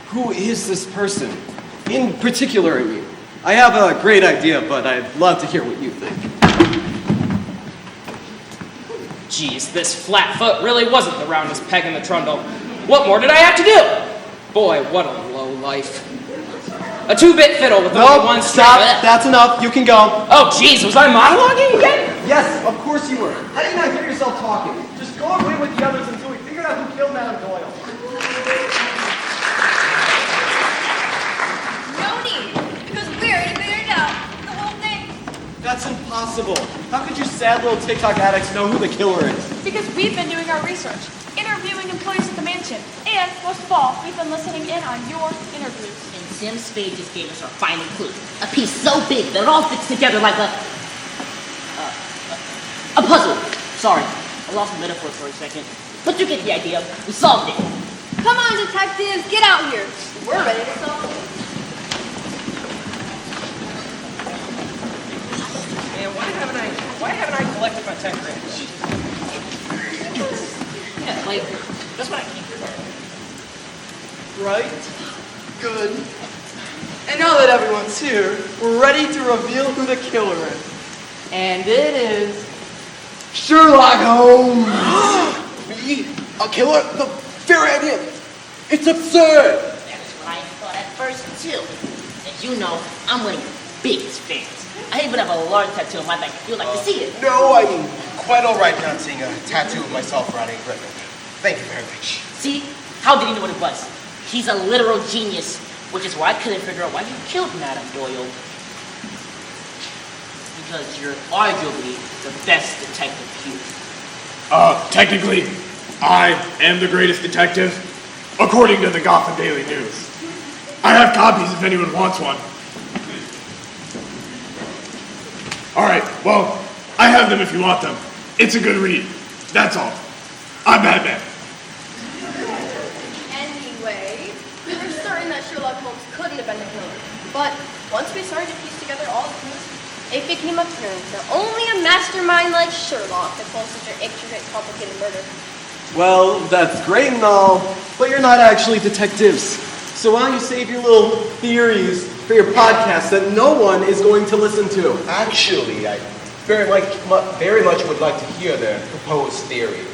who is this person? In particular, I mean. I have a great idea, but I'd love to hear what you think. Geez, this flat foot really wasn't the roundest peg in the trundle. What more did I have to do? Boy, what a low life. A 2-bit fiddle with only one string. Stop. That's enough. You can go. Oh, geez, was I monologuing again? Yes, of course you were. How do you not hear yourself talking? Just go away with the others until we figure out who killed Madame Doyle. No need, because we already figured out the whole thing. That's impossible. How could you sad little TikTok addicts know who the killer is? Because we've been doing our research, interviewing employees at the mansion, and And most of all, we've been listening in on your interviews. And Sim Spade just gave us our final clue. A piece so big that it all fits together like a puzzle. Sorry, I lost the metaphor for a second. But you get the idea. We solved it. Come on, detectives, get out here. We're ready to solve it. Man, why haven't I collected my 10 grand? Yeah, like, that's what I keep here. Right? Good. And now that everyone's here, we're ready to reveal who the killer is. And it is Sherlock Holmes. Me? A killer? The very idea. It's absurd. That's what I thought at first, too. As you know, I'm one of your biggest fans. I even have a large tattoo on my back if you'd like to see it. No, I'm quite all right not seeing a tattoo of myself riding a griffin. Thank you very much. See? How did he know what it was? He's a literal genius, which is why I couldn't figure out why you killed Madame Doyle. Because you're arguably the best detective here. Technically, I am the greatest detective, according to the Gotham Daily News. I have copies if anyone wants one. Alright, well, I have them if you want them. It's a good read. That's all. I'm Batman. Anyway, we were certain that Sherlock Holmes couldn't have been the killer. But once we started to piece together all the clues, it became apparent that only a mastermind like Sherlock could solve such an intricate, complicated murder. Well, that's great and all, but you're not actually detectives. So why don't you save your little theories for your podcast that no one is going to listen to? Actually, I very much would like to hear their proposed theory.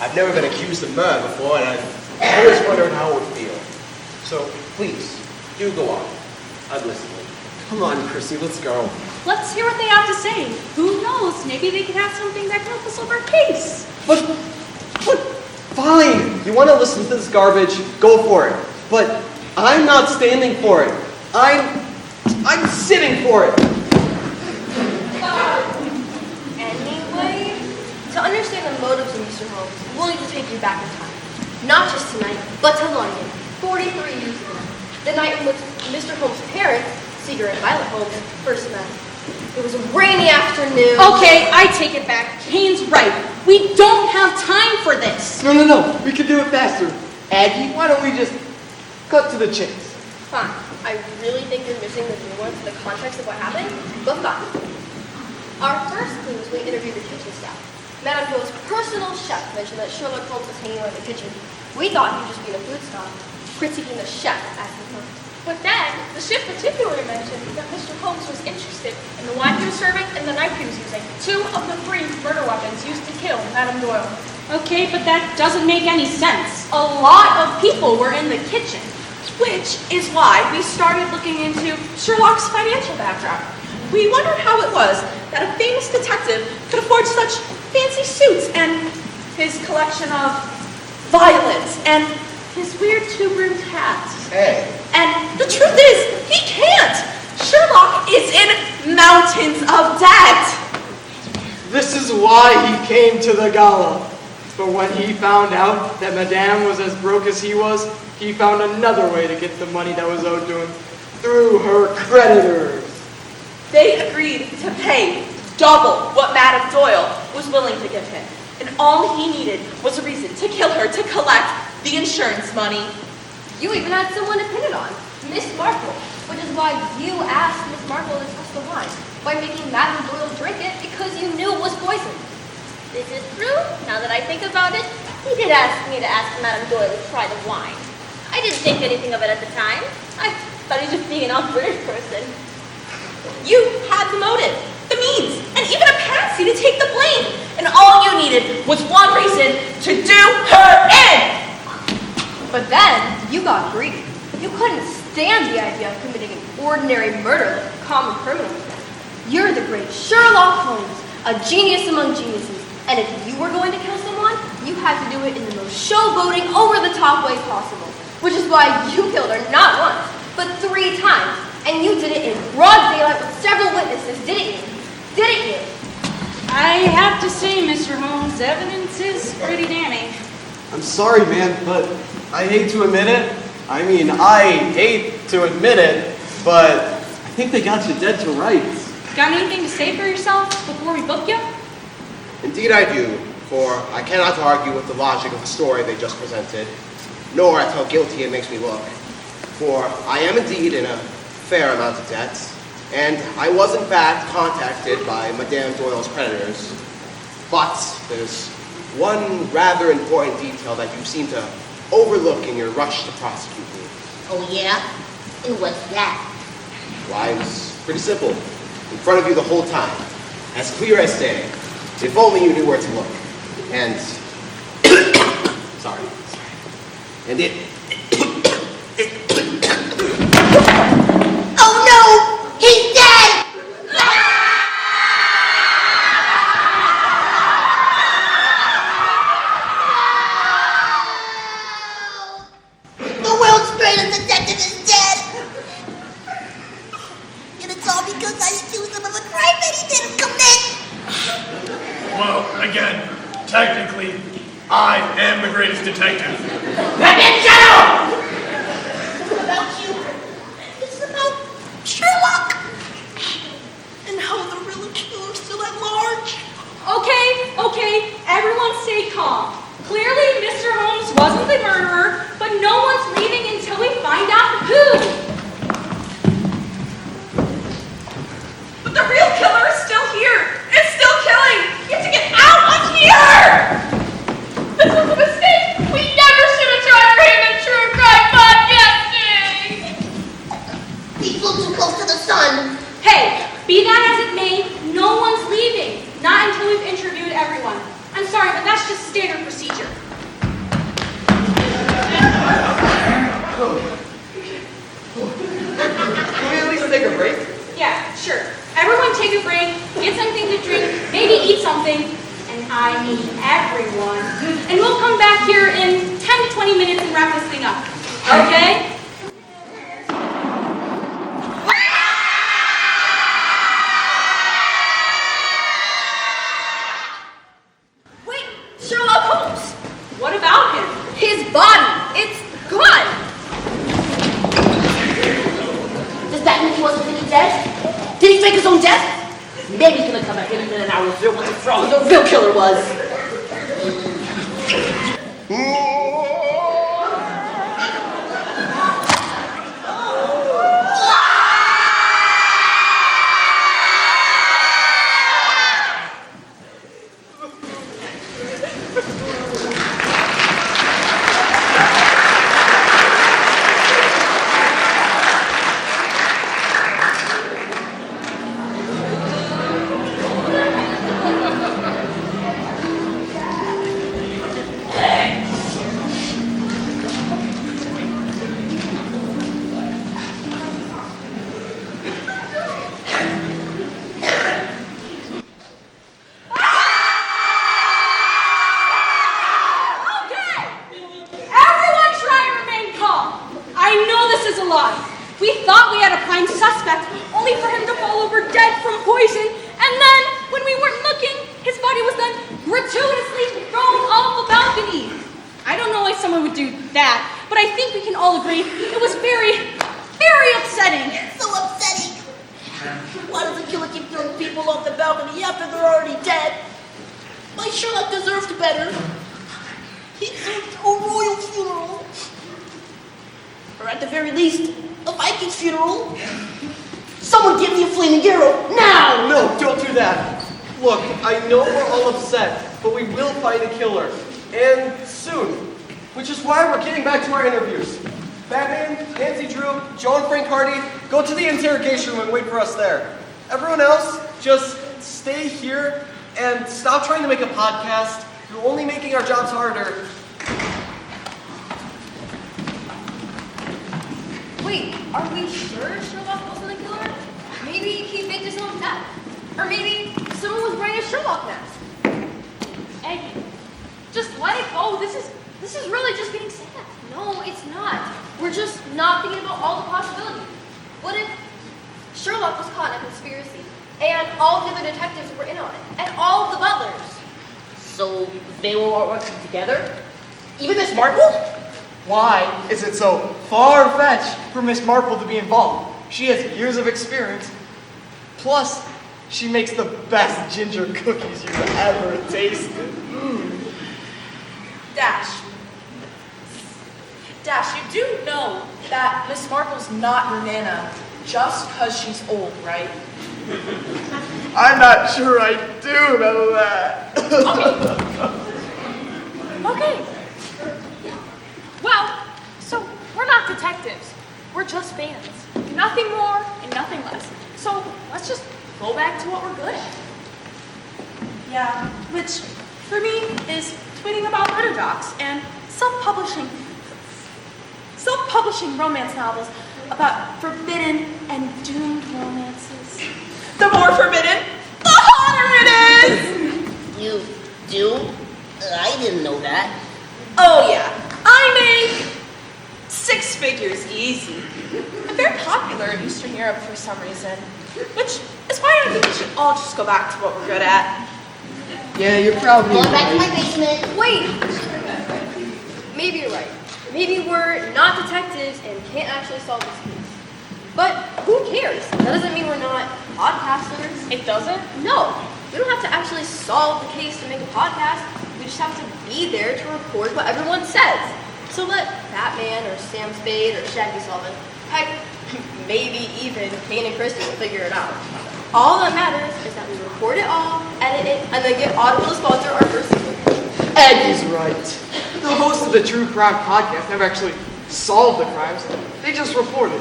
I've never been accused of murder before, and I've always wondered how it would feel. So please, do go on. I'm listening. Come on, Chrissy, let's go. Let's hear what they have to say. Who knows? Maybe they can have something that can help us solve our case. But, fine. You want to listen to this garbage? Go for it. But I'm not standing for it. I'm sitting for it. Anyway, to understand the motives of Mr. Holmes, we'll need to take you back in time. Not just tonight, but to London, 43 years ago. The night in which Mr. Holmes' parents, Seeger and Violet Holmes, first met. It was a rainy afternoon. Okay, I take it back. Kane's right. We don't have time for this. No. We can do it faster. Aggie, why don't we just cut to the chase? Fine. I really think you're missing the nuance and the context of what happened, but fine. Our first clue is we interviewed the kitchen staff. Madame Doyle's personal chef mentioned that Sherlock Holmes was hanging around the kitchen. We thought he'd just be in a food stall, critiquing the chef as he cooked. But then, the chef particularly mentioned that Mr. Holmes was interested in the wine he was serving and the knife he was using, 2 of the 3 murder weapons used to kill Madame Doyle. Okay, but that doesn't make any sense. A lot of people were in the kitchen, which is why we started looking into Sherlock's financial background. We wondered how it was that a famous detective could afford such fancy suits and his collection of violets and his weird 2-roomed hat. Hey. And the truth is, he can't. Sherlock is in mountains of debt. This is why he came to the gala. But when he found out that Madame was as broke as he was, he found another way to get the money that was owed to him through her creditors. They agreed to pay double what Madame Doyle was willing to give him. And all he needed was a reason to kill her to collect the insurance money. You even had someone to pin it on, Miss Marple, which is why you asked Miss Marple to test the wine by making Madame Doyle drink it because you knew it was poison. This is true. Now that I think about it, he did ask me to ask Madame Doyle to try the wine. I didn't think anything of it at the time. I thought he was just being an off-British person. You had the motive, the means, and even a patsy to take the blame. And all you needed was one reason to do her in. But then, you got greedy. You couldn't stand the idea of committing an ordinary murder like a common criminal. You're the great Sherlock Holmes, a genius among geniuses. And if you were going to kill someone, you had to do it in the most showboating, over-the-top way possible. Which is why you killed her not once, but 3 times. And you did it in broad daylight with several witnesses, didn't you? Didn't you? I have to say, Mr. Holmes, evidence is pretty damning. I'm sorry, man, but I hate to admit it. I hate to admit it, but I think they got you dead to rights. Got anything to say for yourself before we book you? Indeed I do, for I cannot argue with the logic of the story they just presented, nor at how guilty it makes me look. For I am indeed in a fair amount of debt, and I was in fact contacted by Madame Doyle's creditors. But there's one rather important detail that you seem to overlook in your rush to prosecute me. Oh, yeah? And what's that? Why, it was pretty simple. In front of you the whole time. As clear as day. If only you knew where to look. And... sorry. And it... Oh, no! He's dead! The world's greatest detective is dead! And it's all because I accused him of a crime that he didn't commit! Well, again, technically, I am the greatest detective. Batman, shut up! It's not about you. It's about Sherlock. And how the real killer's still at large. Okay, everyone stay calm. Clearly, Mr. Holmes wasn't the murderer, but no one's leaving until we find out who. But the real killer is still here. It's still killing. You have to get out of here. This was a mistake. We never should have tried for him in true crime podcasting. He flew too close to the sun. Hey, be that as it may, no one's leaving. Not until we've interviewed everyone. I'm sorry, but that's just standard procedure. Can we at least take a break? Yeah, sure. Everyone take a break, get something to drink, maybe eat something, and I mean everyone. And we'll come back here in 10 to 20 minutes and wrap this thing up. Okay? Wait, Sherlock Holmes. What about him? His body. It's gone. Does that mean he wasn't really dead? Did he fake his own death? Maybe he's gonna come back any minute now and reveal what the real killer was. Go to the interrogation room and wait for us there. Everyone else, just stay here and stop trying to make a podcast. You're only making our jobs harder. Wait, are we sure Sherlock wasn't the killer? Maybe he faked his own death. Or maybe someone was wearing a Sherlock mask. Eggy, just let it go. This is really just getting sad. No, it's not. We're just not thinking about all the possibilities. What if Sherlock was caught in a conspiracy, and all the other detectives were in on it, and all of the butlers? So they were all working together? Even Miss Marple? Why is it so far-fetched for Miss Marple to be involved? She has years of experience. Plus, she makes the best ginger cookies you've ever tasted. Dash. Dash, you do know that Miss Marple's not your Nana just because she's old, right? I'm not sure I do know that. Okay. Well, so we're not detectives. We're just fans. Nothing more and nothing less. So let's just go back to what we're good at. Yeah, which for me is tweeting about murder docs and self-publishing romance novels about forbidden and doomed romances. The more forbidden, the hotter it is! You do? I didn't know that. Oh yeah, I make 6 figures easy. I'm very popular in Eastern Europe for some reason, which is why I think we should all just go back to what we're good at. Yeah, you're probably Going back to my right. basement. Wait! Maybe you're right. Maybe we're not detectives and can't actually solve this case. But who cares? That doesn't mean we're not podcasters. It doesn't? No. We don't have to actually solve the case to make a podcast. We just have to be there to record what everyone says. So let Batman or Sam Spade or Shaggy solve it. Heck, maybe even Kane and Kristen will figure it out. All that matters is that we record it all, edit it, and then get Audible to sponsor our first season. Eddie's right. The hosts of the True Crime Podcast never actually solved the crimes. They just reported.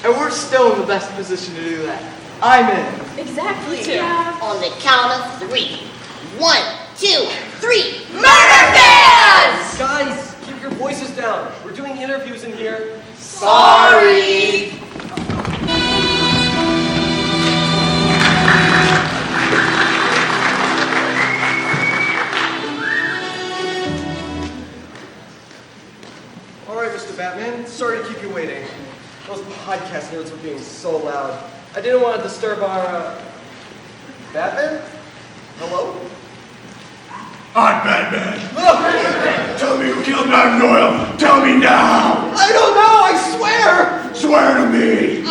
And we're still in the best position to do that. I'm in. Exactly. Yeah. On the count of 3. 1, 2, 3. Murder fans! Guys, keep your voices down. We're doing interviews in here. Sorry. All right, Mr. Batman. Sorry to keep you waiting. Those podcast nerds were being so loud. I didn't want to disturb our, Batman? Hello? I'm Batman. Tell me who killed Madame Doyle. Tell me now. I don't know, I swear! Swear to me.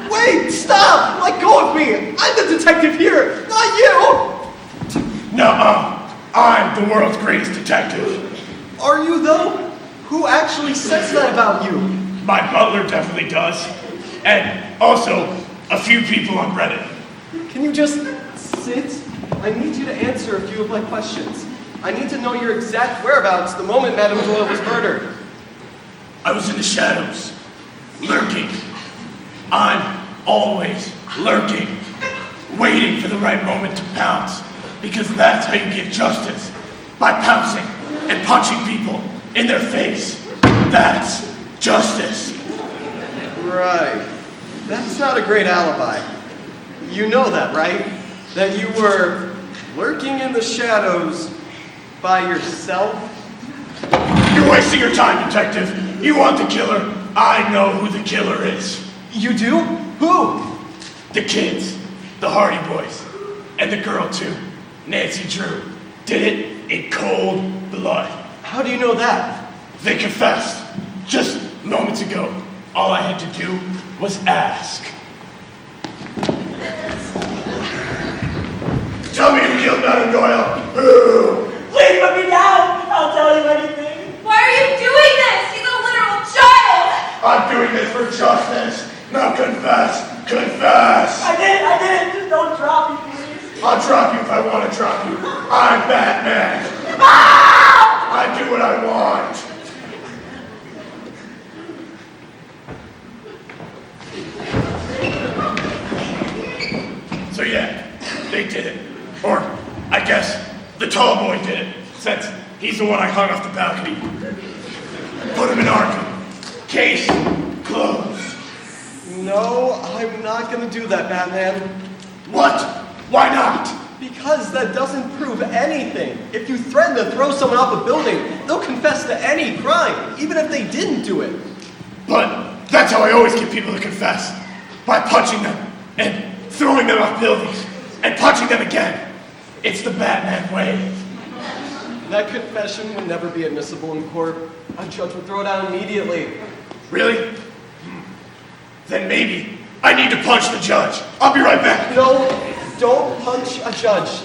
Wait, stop! Let go of me! I'm the detective here, not you! Nuh-uh. I'm the world's greatest detective. Are you, though? Who actually says that about you? My butler definitely does. And also, a few people on Reddit. Can you just sit? I need you to answer a few of my questions. I need to know your exact whereabouts the moment Madame Doyle was murdered. I was in the shadows, lurking. I'm always lurking, waiting for the right moment to pounce, because that's how you get justice, by pouncing and punching people in their face. That's justice. Right. That's not a great alibi. You know that, right? That you were lurking in the shadows by yourself? You're wasting your time, detective. You want the killer? I know who the killer is. You do? Who? The kids, the Hardy Boys, and the girl too, Nancy Drew, did it in cold blood. How do you know that? They confessed just moments ago. All I had to do was ask. Tell me who killed Madame Doyle. Who? Please put me down. I'll tell you anything. Why are you doing this? He's a literal child! I'm doing this for justice. Now confess. Confess. I did. Just don't drop me, please. I'll drop you if I want to drop you. I'm Batman. I do what I want. So yeah, they did it. Or, I guess, the tall boy did it, since he's the one I hung off the balcony. Put him in Arkham. Case closed. No, I'm not gonna do that, Batman. What? Why not? Because that doesn't prove anything. If you threaten to throw someone off a building, they'll confess to any crime, even if they didn't do it. But that's how I always get people to confess. By punching them, and throwing them off buildings, and punching them again. It's the Batman way. That confession would never be admissible in court. A judge would throw it out immediately. Really? Then maybe I need to punch the judge. I'll be right back. No, don't punch a judge.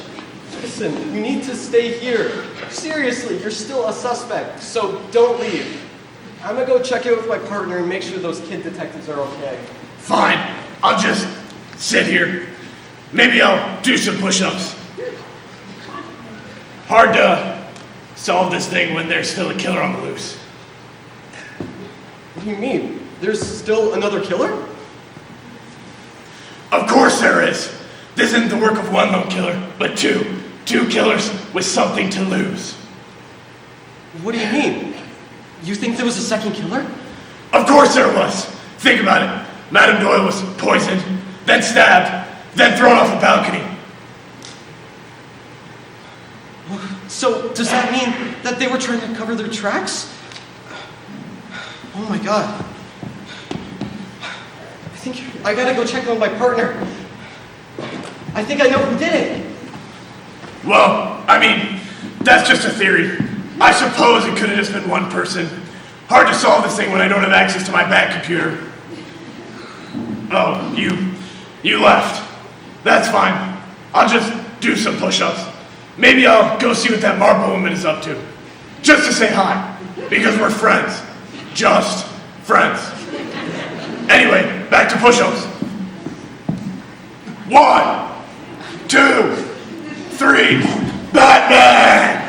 Listen, you need to stay here. Seriously, you're still a suspect, so don't leave. I'm gonna go check in with my partner and make sure those kid detectives are okay. Fine. I'll just sit here. Maybe I'll do some push-ups. Hard to solve this thing when there's still a killer on the loose. What do you mean? There's still another killer? Of course there is. This isn't the work of one lone killer, but two. Two killers with something to lose. What do you mean? You think there was a second killer? Of course there was. Think about it. Madame Doyle was poisoned, then stabbed, then thrown off a balcony. So, does that mean that they were trying to cover their tracks? Oh my god. I think I gotta go check on my partner. I think I know who did it. Well, I mean, that's just a theory. I suppose it could have just been one person. Hard to solve this thing when I don't have access to my back computer. Oh, you left. That's fine. I'll just do some push-ups. Maybe I'll go see what that marble woman is up to. Just to say hi. Because we're friends. Just friends. Anyway, back to push-ups. 1, 2, 3, Batman!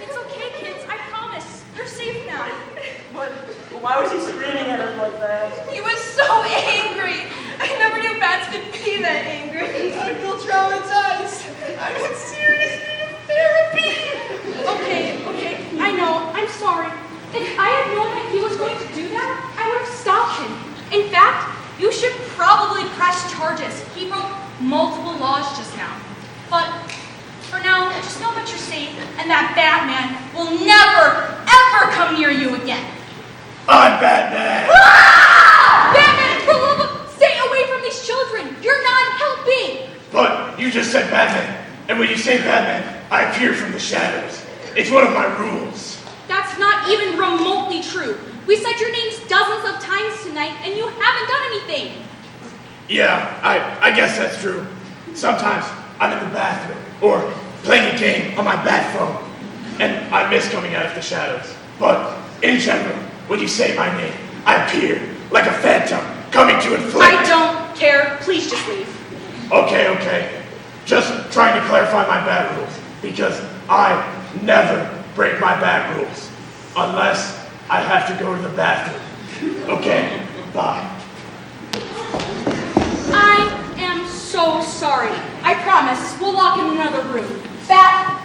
It's okay, kids. I promise. You're safe now. But why was he screaming at us like that? He was so angry. I never knew bats could be that angry. I feel traumatized. I'm in serious need of therapy. Okay. I know. I'm sorry. If I had known that he was going to do that, I would have stopped him. In fact, you should probably press charges. He broke multiple laws just now. But for now, just know that you're safe and that Batman will never, ever come near you again. I'm Batman! Ah! Batman, for love of, stay away from these children. You're not helping. But you just said Batman, and when you say Batman, I appear from the shadows. It's one of my rules. That's not even remotely true. We said your names dozens of times tonight, and you haven't done anything. Yeah, I guess that's true. Sometimes I'm in the bathroom, or playing a game on my bat phone, and I miss coming out of the shadows. But in general, when you say my name, I appear like a phantom coming to inflict. I don't care. Please just leave. Okay. Just trying to clarify my bat rules, because I never break my bat rules, unless I have to go to the bathroom. Okay, bye. I am so sorry. I promise we'll lock in another room. That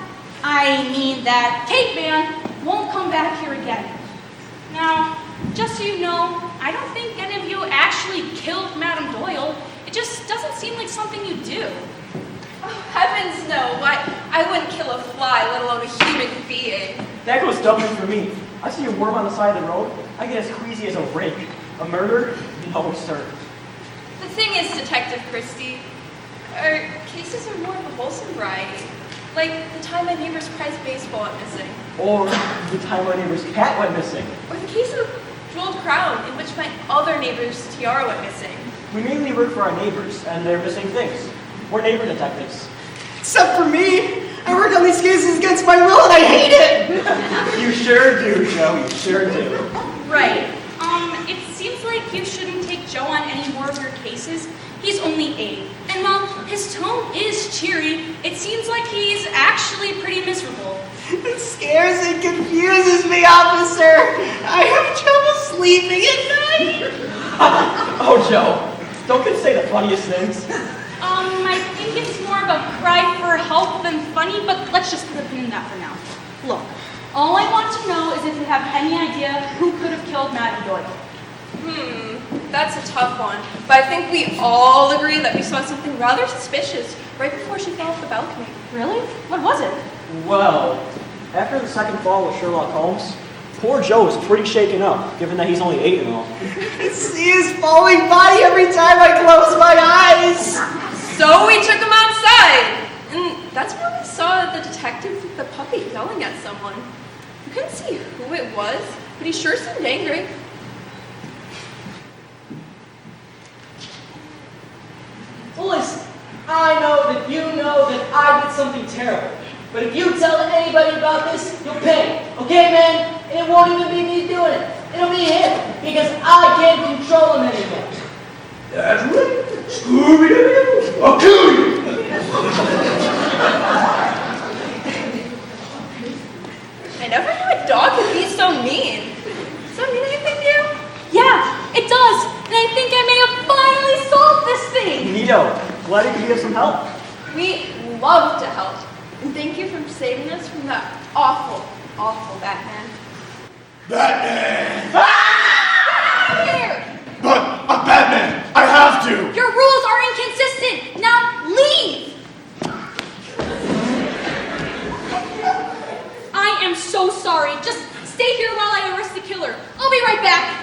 caveman won't come back here again. Now, just so you know, I don't think any of you actually killed Madame Doyle. It just doesn't seem like something you do. Oh, heavens no. I wouldn't kill a fly, let alone a human being. That goes doubly for me. I see a worm on the side of the road, I get as queasy as a rake. A murder? No, sir. The thing is, Detective Christie, our cases are more of a wholesome variety. Like the time my neighbor's prized baseball went missing. Or the time my neighbor's cat went missing. Or the case of jeweled crown in which my other neighbor's tiara went missing. We mainly work for our neighbors, and they're missing things. We're neighbor detectives. Except for me. I work on these cases against my will and I hate it. You sure do, Joe. You sure do. Right. It seems like you shouldn't take Joe on any more of your cases. He's only 8. And while his tone is cheery, it seems like he's actually pretty miserable. It scares and confuses me, officer. I have trouble sleeping at night. Oh, Joe. Don't kids say the funniest things? I think it's more of a cry for help than funny, but let's just put a pin in that for now. Look, all I want to know is if you have any idea who could have killed Madame Doyle. That's a tough one. But I think we all agree that we saw something rather suspicious right before she fell off the balcony. Really? What was it? Well, After the second fall with Sherlock Holmes, poor Joe is pretty shaken up, given that he's only 8 and all. I see his falling body every time I close my eyes. So we took him outside. And that's where we saw the detective with the puppy yelling at someone. We couldn't see who it was, but he sure seemed angry. Well, listen, I know that you know that I did something terrible. But if you tell anybody about this, you'll pay. Okay, man? And it won't even be me doing it. It'll be him. Because I can't control him anymore. That's right. Scooby-Doo, I'll kill you. I never knew a dog could be so mean. Does that mean anything to you? Yeah, it does. And I think I may have finally solved this thing. Neato, glad you could give us some help. We love to help. And thank you for saving us from that awful, awful Batman. Batman! Get out of here! But I'm Batman. I have to. Your rules are inconsistent. Now leave. I am so sorry. Just stay here while I arrest the killer. I'll be right back.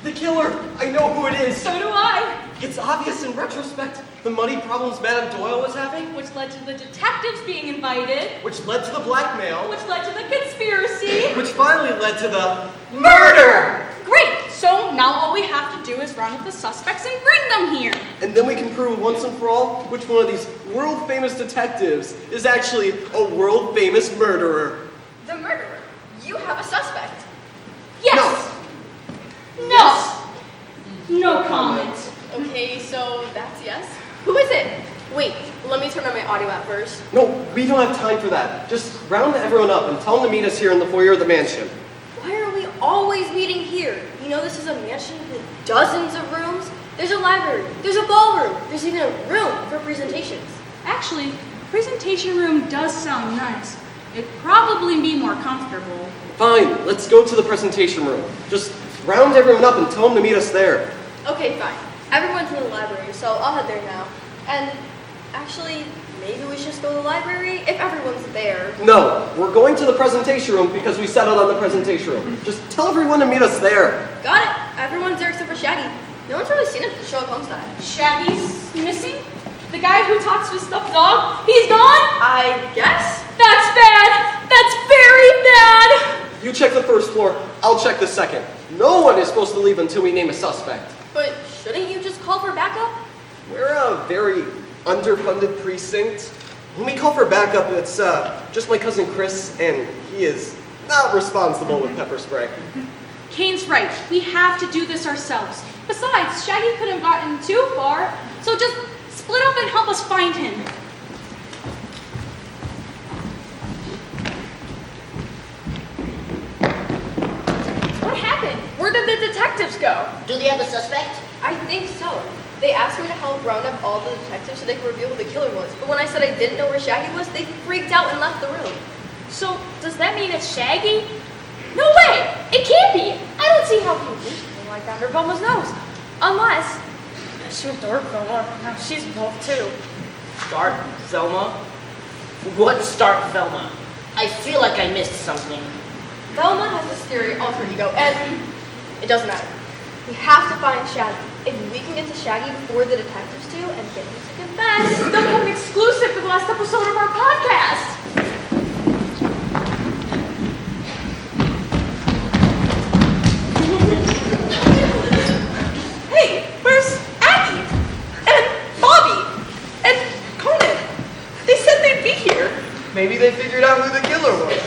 The killer! I know who it is! So do I. It's obvious in retrospect. The money problems Madame Doyle was having, Which led to the detectives being invited. which led to the blackmail, Which led to the conspiracy. which finally led to the murder! Great. So now all we have to do is round up the suspects and bring them here. And then we can prove once and for all which one of these world-famous detectives is actually a world-famous murderer. The murderer. You have a suspect. Yes. No. No comment. Okay, so that's yes. Who is it? Wait, let me turn on my audio app first. No, we don't have time for that. Just round everyone up and tell them to meet us here in the foyer of the mansion. Why are we always meeting here? You know this is a mansion with dozens of rooms. There's a library, there's a ballroom, there's even a room for presentations. Actually, presentation room does sound nice. It'd probably be more comfortable. Fine, let's go to the presentation room. Just round everyone up and tell them to meet us there. Okay, fine. Everyone's in the library, so I'll head there now. And actually, maybe we should just go to the library if everyone's there. No, we're going to the presentation room because we settled on the presentation room. Just tell everyone to meet us there. Got it. Everyone's there except for Shaggy. No one's really seen him since Sherlock Holmes died. Shaggy's missing? The guy who talks to a stuffed dog? He's gone? I guess. That's bad. That's very bad. You check the first floor, I'll check the second. No one is supposed to leave until we name a suspect. But shouldn't you just call for backup? We're a very underfunded precinct. When we call for backup, it's just my cousin Chris, and he is not responsible with pepper spray. Kane's right. We have to do this ourselves. Besides, Shaggy couldn't have gotten too far, so just split up and help us find him. What happened? Where did the detectives go? Do they have a suspect? I think so. They asked me to help round up all the detectives so they could reveal who the killer was. But when I said I didn't know where Shaggy was, they freaked out and left the room. So, does that mean it's Shaggy? No way! It can't be! I don't see how he would do something like that under Velma's nose. Unless... She was dark Velma. Now she's involved too. Stark Velma? What Stark Velma? I feel like I missed something. Velma has this theory alter ego, and it doesn't matter. We have to find Shaggy. If we can get to Shaggy before the detectives do and get him to confess, They'll become an exclusive for the last episode of our podcast. Hey, where's Aggie? And Bobby? And Conan? They said they'd be here. Maybe they figured out who the killer was.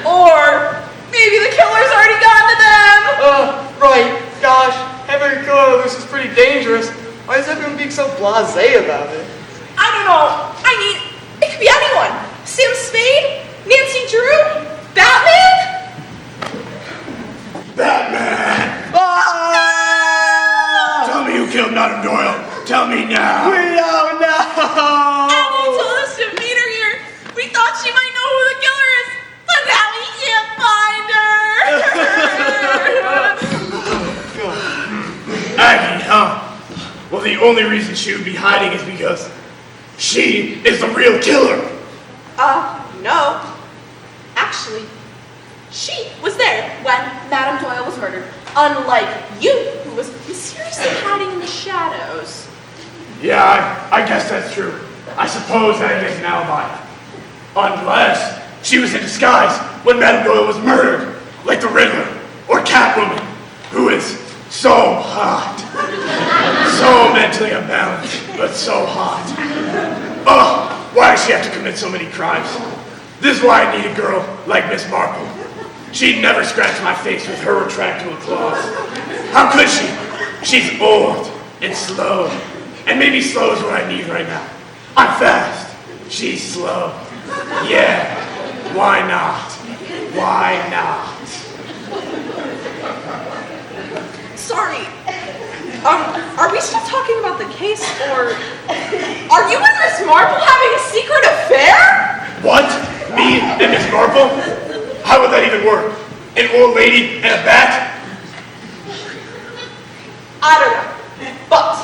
Or maybe the killer's already gotten to them! Right. Gosh, having a killer, this is pretty dangerous. Why is everyone being so blasé about it? I don't know. I mean, it could be anyone. Sam Spade? Nancy Drew? Batman? Batman! Ah! Tell me you killed Madame Doyle. Tell me now. We don't know! Aggie told us to meet her here. We thought she might know who the killer is, but now we can't find her. only reason she would be hiding is because she is the real killer. No. Actually, she was there when Madame Doyle was murdered. Unlike you, who was mysteriously hiding in the shadows. Yeah, I guess that's true. I suppose that is an alibi. Unless she was in disguise when Madame Doyle was murdered, like the Riddler or Catwoman, who is so hot. So mentally unbalanced, but so hot. Oh, why does she have to commit so many crimes? This is why I need a girl like Miss Marple. She'd never scratch my face with her retractable claws. How could she? She's old and slow. And maybe slow is what I need right now. I'm fast. She's slow. Yeah, why not? Why not? Sorry. Are we still talking about the case, or are you and Miss Marple having a secret affair? What? Me and Miss Marple? How would that even work? An old lady and a bat? I don't know, but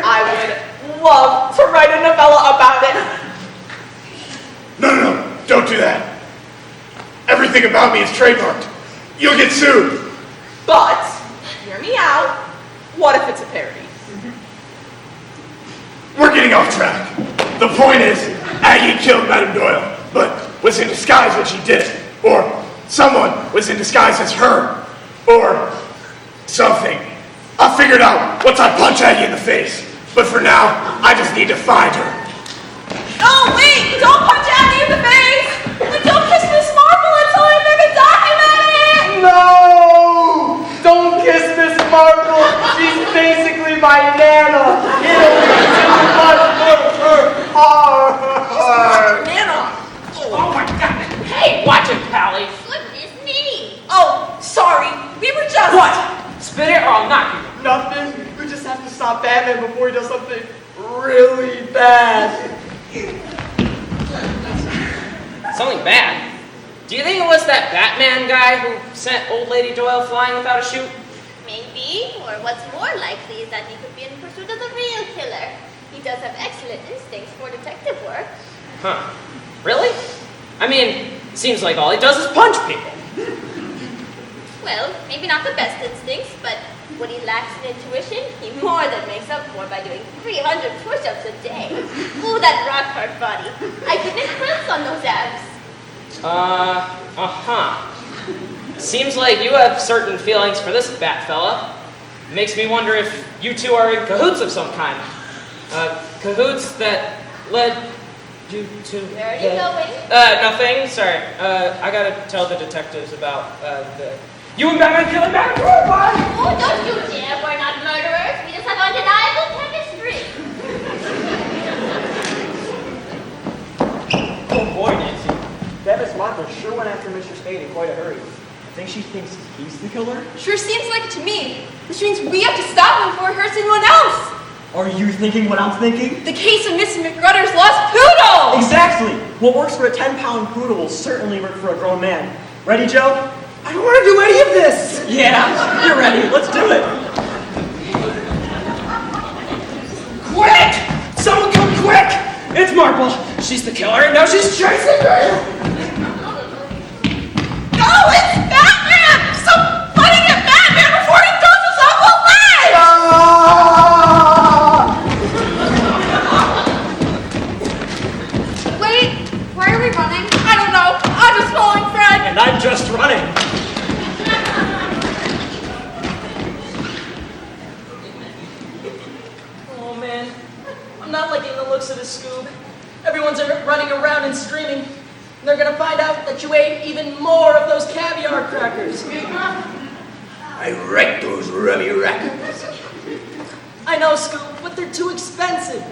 I would love to write a novella about it. No, don't do that. Everything about me is trademarked. You'll get sued. But, hear me out, what if it's a parody? We're getting off track. The point is, Aggie killed Madame Doyle, but was in disguise when she did it. Or someone was in disguise as her. Or something. I'll figure it out once I punch Aggie in the face. But for now, I just need to find her. Oh, wait! Don't punch Aggie in the face! And don't kiss Miss Marple until I make a document! No! Don't kiss Miss Marple. She's basically my Nana. It'll be too much for her. Nana! Oh my god! Hey, watch it, Pally! Goodness me. Oh, sorry. We were just... What? Spit it or I'll knock you. Nothing. We just have to stop Batman before he does something really bad. Something bad? Do you think it was that Batman guy who sent old lady Doyle flying without a chute? Maybe, or what's more likely is that he could be in pursuit of the real killer. He does have excellent instincts for detective work. Huh. Really? I mean, it seems like all he does is punch people. Well, maybe not the best instincts, but what he lacks in intuition, he more than makes up for by doing 300 push-ups a day. Ooh, that rock hard body. I could knit quilts on those abs. Seems like you have certain feelings for this bat fella. Makes me wonder if you two are in cahoots of some kind. Cahoots that led you to... Where are you going? Nothing. Sorry. I gotta tell the detectives about, You and Batman killing Batman! Oh, don't you dare! We're not murderers. We just have undeniable chemistry. Oh boy, Nancy. That Miss Marple sure went after Mr. Spade in quite a hurry. I think she thinks he's the killer? Sure seems like it to me. Which means we have to stop him before he hurts anyone else. Are you thinking what I'm thinking? The case of Miss McGrutter's lost poodle! Exactly! What works for a 10-pound poodle will certainly work for a grown man. Ready, Joe? I don't want to do any of this! Yeah, you're ready. Let's do it. Quick! Someone come quick! It's Marple. She's the killer and now she's chasing me! No, it's Batman! Stop fighting at Batman before he throws us off a ledge! Wait, why are we running? I don't know. I'm just following Fred. And I'm just running. Oh man, I'm not liking the looks of this, Scoob. Everyone's running around and screaming. And they're gonna find out that you ate even more of those caviar crackers. I wrecked those rummy rackers. I know, Scoob, but they're too expensive.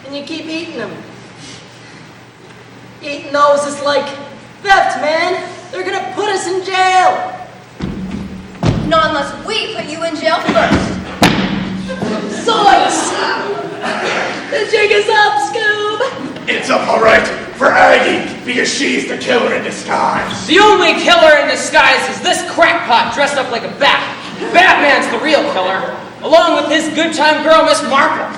And you keep eating them. Eating those is like theft, man. They're gonna put us in jail. Not unless we put you in jail first. Zoinks! The jig is up, Scoob! It's up all right for Aggie, because she's the killer in disguise. The only killer in disguise is this crackpot dressed up like a bat. Batman's the real killer, along with his good time girl, Miss Marple.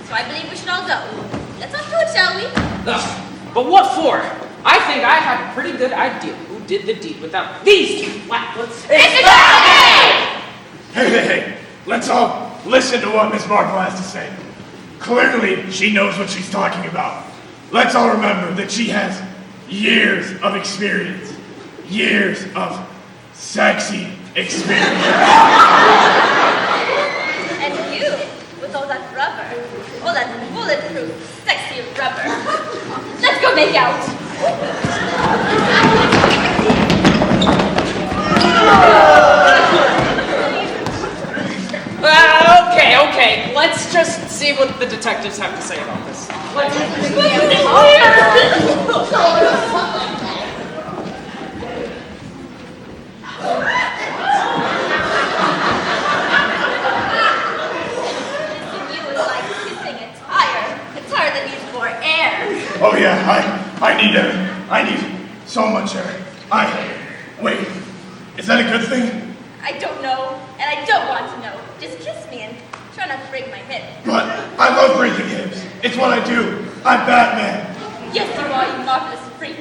So I believe we should all go. Let's all do it, shall we? Ugh, but what for? I think I have a pretty good idea who did the deed without these two flatwoods. Hey, let's all listen to what Miss Marple has to say. Clearly, she knows what she's talking about. Let's all remember that she has years of experience. Years of sexy experience. And you, with all that rubber, all that bulletproof, sexy rubber. Let's go make out. Okay. Let's just see what the detectives have to say about this. Oh yeah, I need so much air. Wait, is that a good thing? I don't know, and I don't want to know. Just kiss me and try not to break my hip. But I love breaking hips. It's what I do. I'm Batman. Yes, you are, you marvelous freak.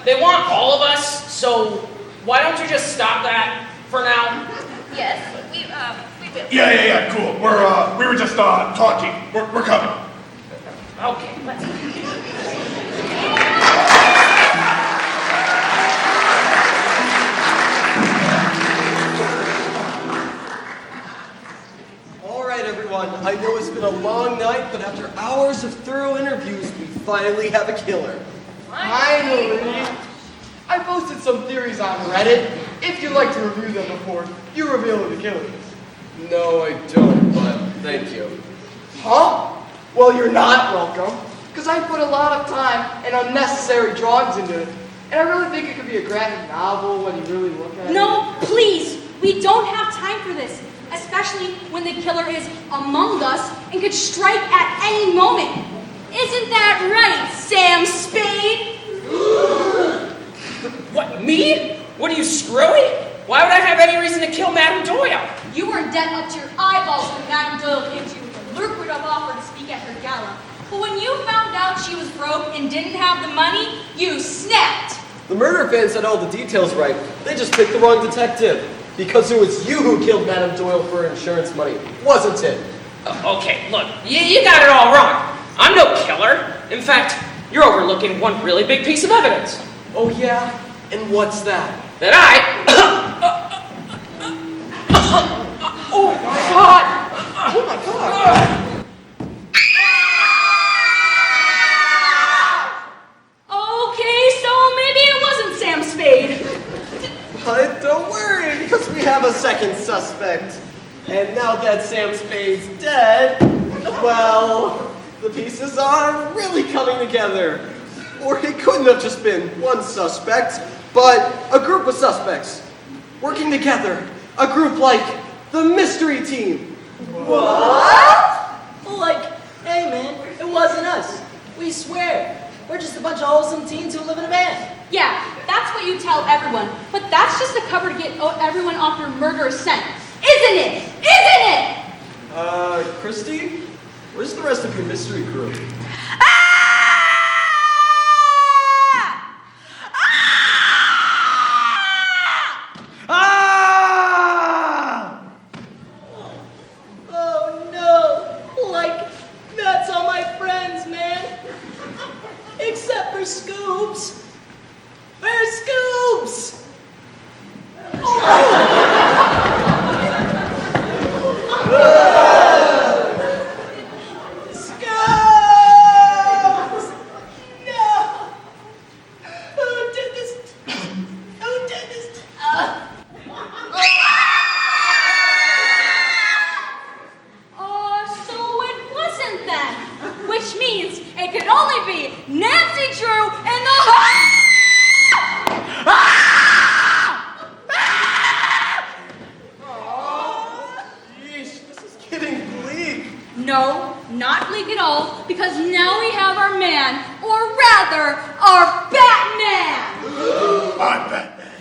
They want all of us, so why don't you just stop that for now? Yes, we will. Yeah, cool. We were just talking. We're coming. Okay, let's. All right, everyone. I know it's been a long night, but after hours of thorough interviews, we finally have a killer. Finally! I posted some theories on Reddit. If you'd like to review them before you reveal who the killer is. No, I don't, but thank you. Huh? Well, you're not welcome. Because I put a lot of time and unnecessary drawings into it. And I really think it could be a graphic novel when you really look at it. No, please. We don't have time for this. Especially when the killer is among us and could strike at any moment. Isn't that right, Sam Spade? What, me? What are you, screwy? Why would I have any reason to kill Madame Doyle? You were in debt up to your eyeballs when Madame Doyle came to you with a lucrative offer to speak at her gala. But when you found out she was broke and didn't have the money, you snapped. The murder fans had all the details right. They just picked the wrong detective. Because it was you who killed Madame Doyle for her insurance money, wasn't it? Okay, look, you got it all wrong. I'm no killer. In fact, you're overlooking one really big piece of evidence. Oh yeah? And what's that? That Oh my god! Oh my god! Okay, so maybe it wasn't Sam Spade. But don't worry, because we have a second suspect. And now that Sam Spade's dead, well, the pieces are really coming together. Or it couldn't have just been one suspect, but a group of suspects working together. A group like the mystery team. What? Like, hey man, it wasn't us. We swear. We're just a bunch of wholesome teens who live in a van. Yeah, that's what you tell everyone. But that's just a cover to get everyone off your murderous scent. Isn't it? Isn't it? Christy? Where's the rest of your mystery crew? Oh no! Like, that's all my friends, man. Except for Scoops. Where's Scoops? Scoops! No! Who did this? Who did this? So it wasn't then. Which means it could only be Nancy Drew and the Yeesh, this is getting bleak. No, not bleak at all, because now we have our man, or rather, our Batman! I'm Batman.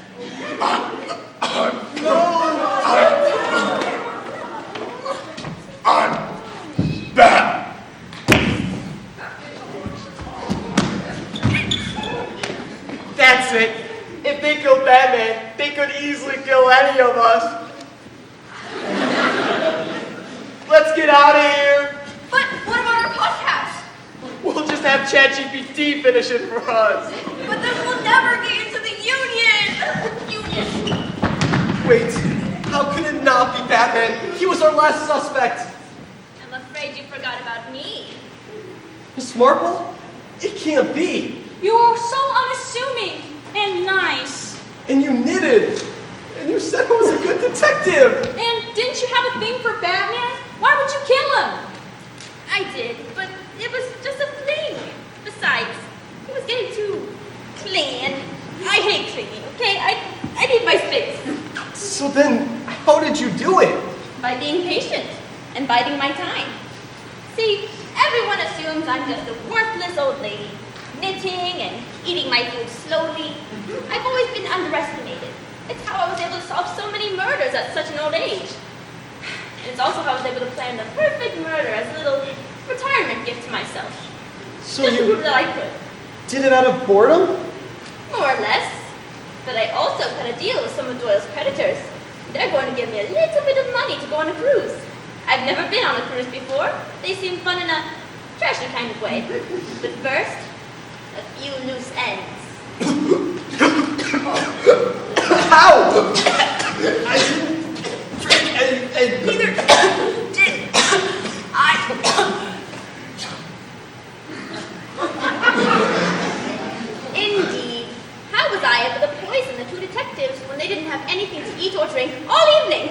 I'm Batman. could easily kill any of us. Let's get out of here. But what about our podcast? We'll just have ChatGPT finish it for us. But then we'll never get into the union. Wait, how could it not be Batman? He was our last suspect. I'm afraid you forgot about me. Miss Marple? It can't be. You are so unassuming and nice. And you knitted. And you said I was a good detective. And didn't you have a thing for Batman? Why would you kill him? I did, but it was just a fling. Besides, he was getting too clingy, and I hate clinging, okay? I need my space. So then, how did you do it? By being patient and biding my time. See, everyone assumes I'm just a worthless old lady, knitting and eating my food slowly. I've always been underestimated. It's how I was able to solve so many murders at such an old age. And it's also how I was able to plan the perfect murder as a little retirement gift to myself. So just to you prove that I could. did it out of boredom? More or less. But I also cut a deal with some of Doyle's creditors. They're going to give me a little bit of money to go on a cruise. I've never been on a cruise before. They seem fun in a trashy kind of way. But first, a few loose ends. How? I didn't drink anything. Neither did I. Indeed. How was I able to poison the two detectives when they didn't have anything to eat or drink all evening?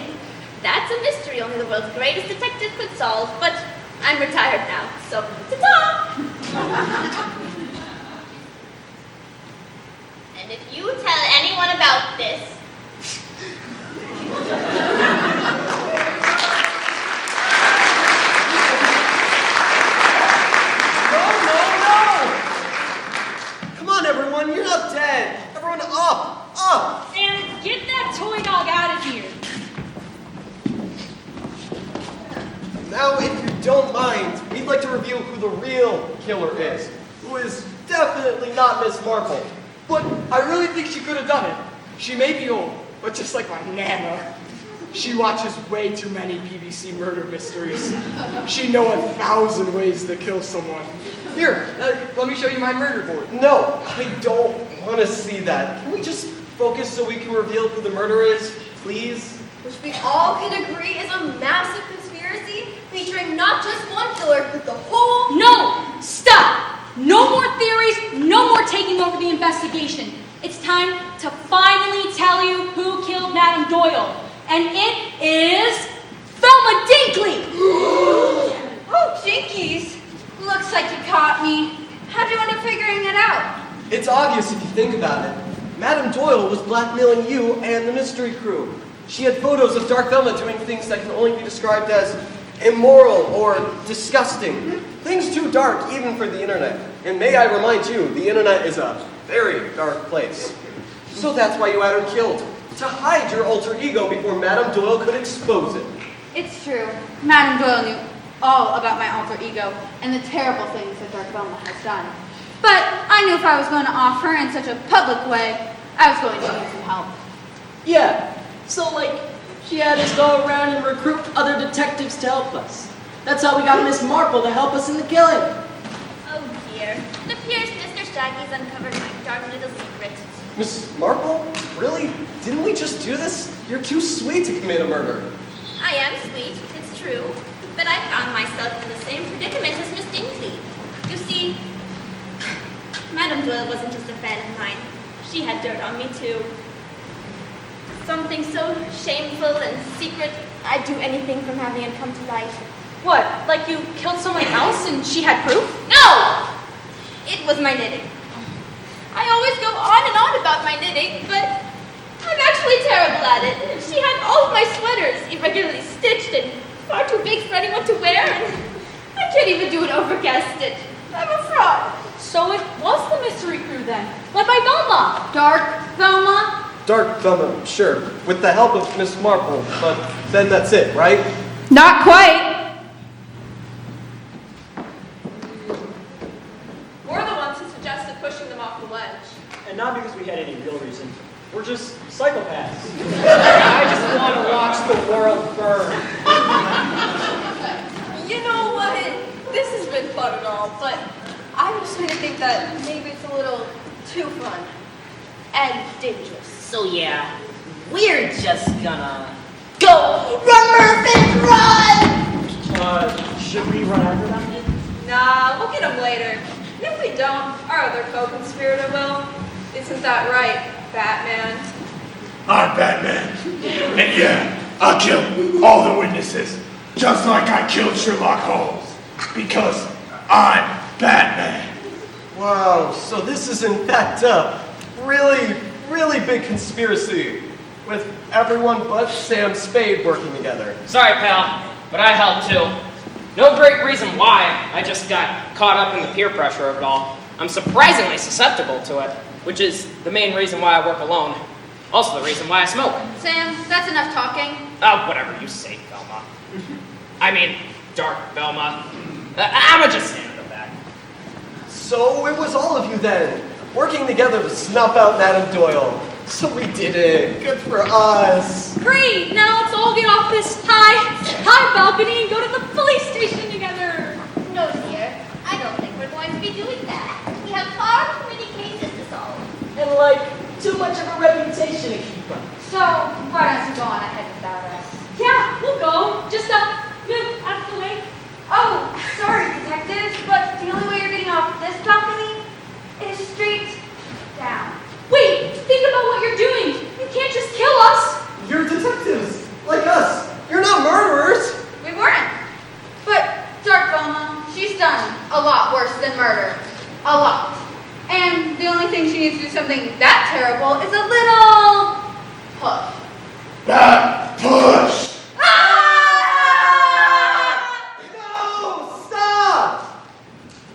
That's a mystery only the world's greatest detective could solve, but I'm retired now, so ta-ta! And if you tell anyone about this, Come on, everyone, you're not dead. Everyone up, up. And get that toy dog out of here. Now, if you don't mind, we'd like to reveal who the real killer is. Who is definitely not Miss Marple. But I really think she could have done it. She may be old, but just like my Nana, she watches way too many BBC murder mysteries. She knows 1,000 ways to kill someone. Here, let me show you my murder board. No, I don't want to see that. Can we just focus so we can reveal who the murderer is, please? Which we all can agree is a massive conspiracy featuring not just one killer, but the whole... No! Stop! No more theories, no more taking over the investigation. It's time to finally tell you who killed Madame Doyle. And it is Thelma Dinkley! Oh, jinkies. Looks like you caught me. How'd you end up figuring it out? It's obvious if you think about it. Madame Doyle was blackmailing you and the mystery crew. She had photos of Dark Velma doing things that can only be described as immoral or disgusting. Things too dark even for the internet. And may I remind you, the internet is a very dark place. So that's why you had her killed. To hide your alter ego before Madame Doyle could expose it. It's true. Madame Doyle knew all about my alter ego and the terrible things that Dark Velma has done. But I knew if I was going to off her in such a public way, I was going to need some help. Yeah, so like, she had us go around and recruit other detectives to help us. That's how we got Miss Marple to help us in the killing. oh dear, it appears Mr. Shaggy's uncovered my dark little secret. Miss Marple? Really? Didn't we just do this? You're too sweet to commit a murder. I am sweet, it's true, but I found myself in the same predicament as Miss Dinkley. You see, Madame Doyle wasn't just a fan of mine. She had dirt on me too. Something so shameful and secret, I'd do anything from having it come to light. What, like you killed someone else and she had proof? No! It was my knitting. I always go on and on about my knitting, but I'm actually terrible at it. She had all of my sweaters irregularly stitched and far too big for anyone to wear, and I can't even do an overcast stitch. I'm a fraud. So it was the mystery crew then, led by Velma. Dark Velma? Dark Velma, sure, with the help of Miss Marple, but then that's it, right? Not quite. We're the ones who suggested pushing them off the ledge. And not because we had any real reason. We're just psychopaths. this has been fun and all, but I'm starting to think that maybe it's a little too fun and dangerous. So yeah, we're just gonna go run, Murphys, run! Should we run after them? Nah, we'll get them later. And if we don't, our other co-conspirator will. Isn't that right, Batman? I'm Batman. And yeah, I'll kill all the witnesses, just like I killed Sherlock Holmes. Because I'm Batman. Wow, so this is in fact a really, really big conspiracy with everyone but Sam Spade working together. Sorry, pal, but I helped too. No great reason why, I just got caught up in the peer pressure of it all. I'm surprisingly susceptible to it, which is the main reason why I work alone. Also the reason why I smoke. Sam, that's enough talking. Oh, whatever you say, Velma. I mean, Dark Velma. I'ma just stand in the back. So it was all of you then, working together to snuff out Madame Doyle. So we did it. Good for us. Great! Now let's all get off this high balcony and go to the police station together. No, dear. I don't think we're going to be doing that. We have far too many cases to solve. And like, too much of a reputation to keep up. So, why don't you go on ahead without us? Yeah, we'll go. Just move out of the way. Oh, sorry, detectives, but the only way you're getting off this balcony is straight down. Wait, think about what you're doing. You can't just kill us. You're detectives, like us. You're not murderers. We weren't. But Dark Velma, she's done a lot worse than murder. A lot. And the only thing she needs to do something that terrible is a little push. Bat push! No, stop!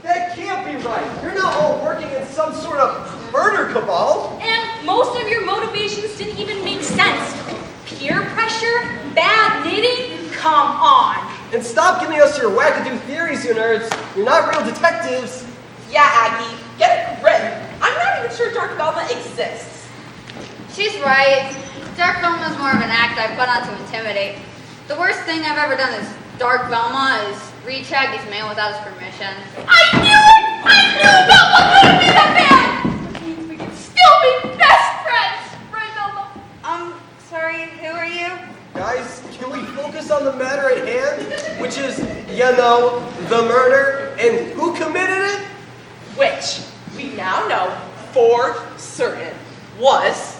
That can't be right. You're not all working in some sort of murder cabal. And most of your motivations didn't even make sense. Peer pressure? Bad knitting? Come on. And stop giving us your wackadoo theories, you nerds. You're not real detectives. Yeah, Aggie, get a grip. I'm not even sure Dark Velma exists. She's right. Dark Velma is more of an act I put on to intimidate. The worst thing I've ever done as Dark Velma is read Shaggy's mail without his permission. I knew it! I knew Velma couldn't be that bad! That means we can still be best friends! Right, Velma? Sorry, who are you? Guys, can we focus on the matter at hand? Which is, the murder and who committed it? Which we now know for certain was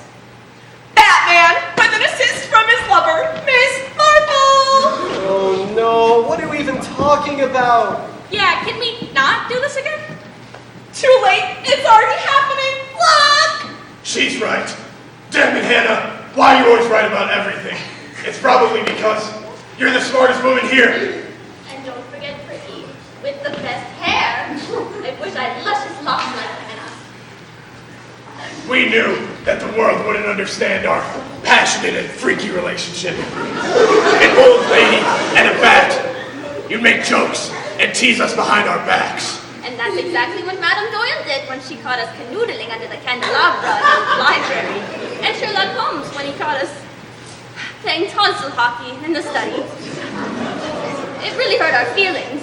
Batman with an assist from his lover, Miss Marple! Oh no, what are we even talking about? Yeah, can we not do this again? Too late, it's already happening. Look! She's right. Damn it, Hannah. Why are you always right about everything? It's probably because you're the smartest woman here. And don't forget Pretty, with the best hair. I wish I had luscious locks like Hannah. We knew that the world wouldn't understand our passionate and freaky relationship. An old lady and a bat. You'd make jokes and tease us behind our backs. And that's exactly what Madame Doyle did when she caught us canoodling under the candelabra in the library. And Sherlock Holmes when he caught us playing tonsil hockey in the study. It really hurt our feelings.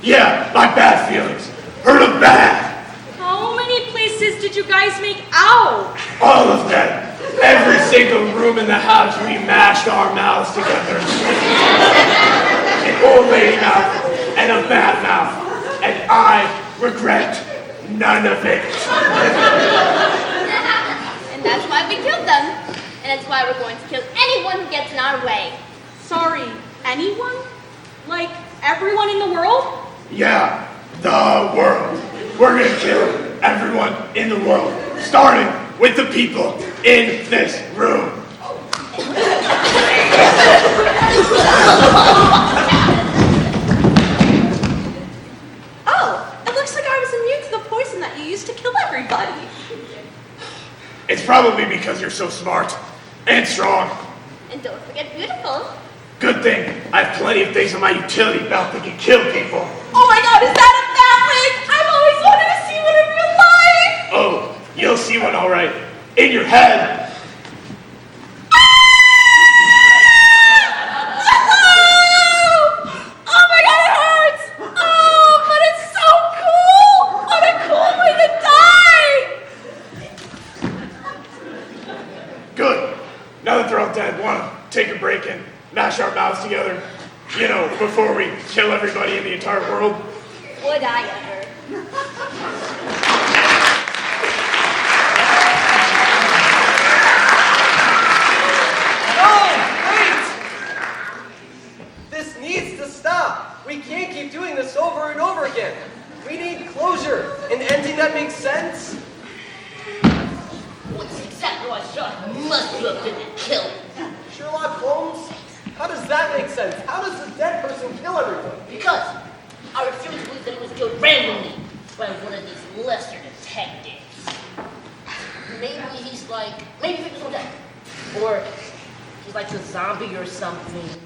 Yeah, my bad feelings. Hurt them bad. How many places did you guys make out? All of them. Every single room in the house, we mashed our mouths together. An old lady mouth and a bad mouth. And I regret none of it. And that's why we killed them. And it's why we're going to kill anyone who gets in our way. Sorry, anyone? Like everyone in the world? Yeah, the world. We're gonna kill everyone in the world, starting with the people in this room. Oh, it looks like I was immune to the poison that you used to kill everybody. It's probably because you're so smart and strong. And don't forget beautiful. Good thing I have plenty of things on my utility belt that can kill people. Oh my god, is that a bat wig? I've always wanted to see one in real life! Oh, you'll see one all right. In your head. Oh my god, it hurts! Oh dots together? You know, before we kill everybody in the entire world? Would I ever? No! Wait! This needs to stop. We can't keep doing this over and over again. We need closure. An ending that makes sense. What's exactly why Sherlock must have been killed? Sherlock Holmes? How does that make sense? How does a dead person kill everyone? Because I refuse to believe that he was killed randomly by one of these lesser detectives. Maybe he's like, maybe he was dead. Or he's like a zombie or something.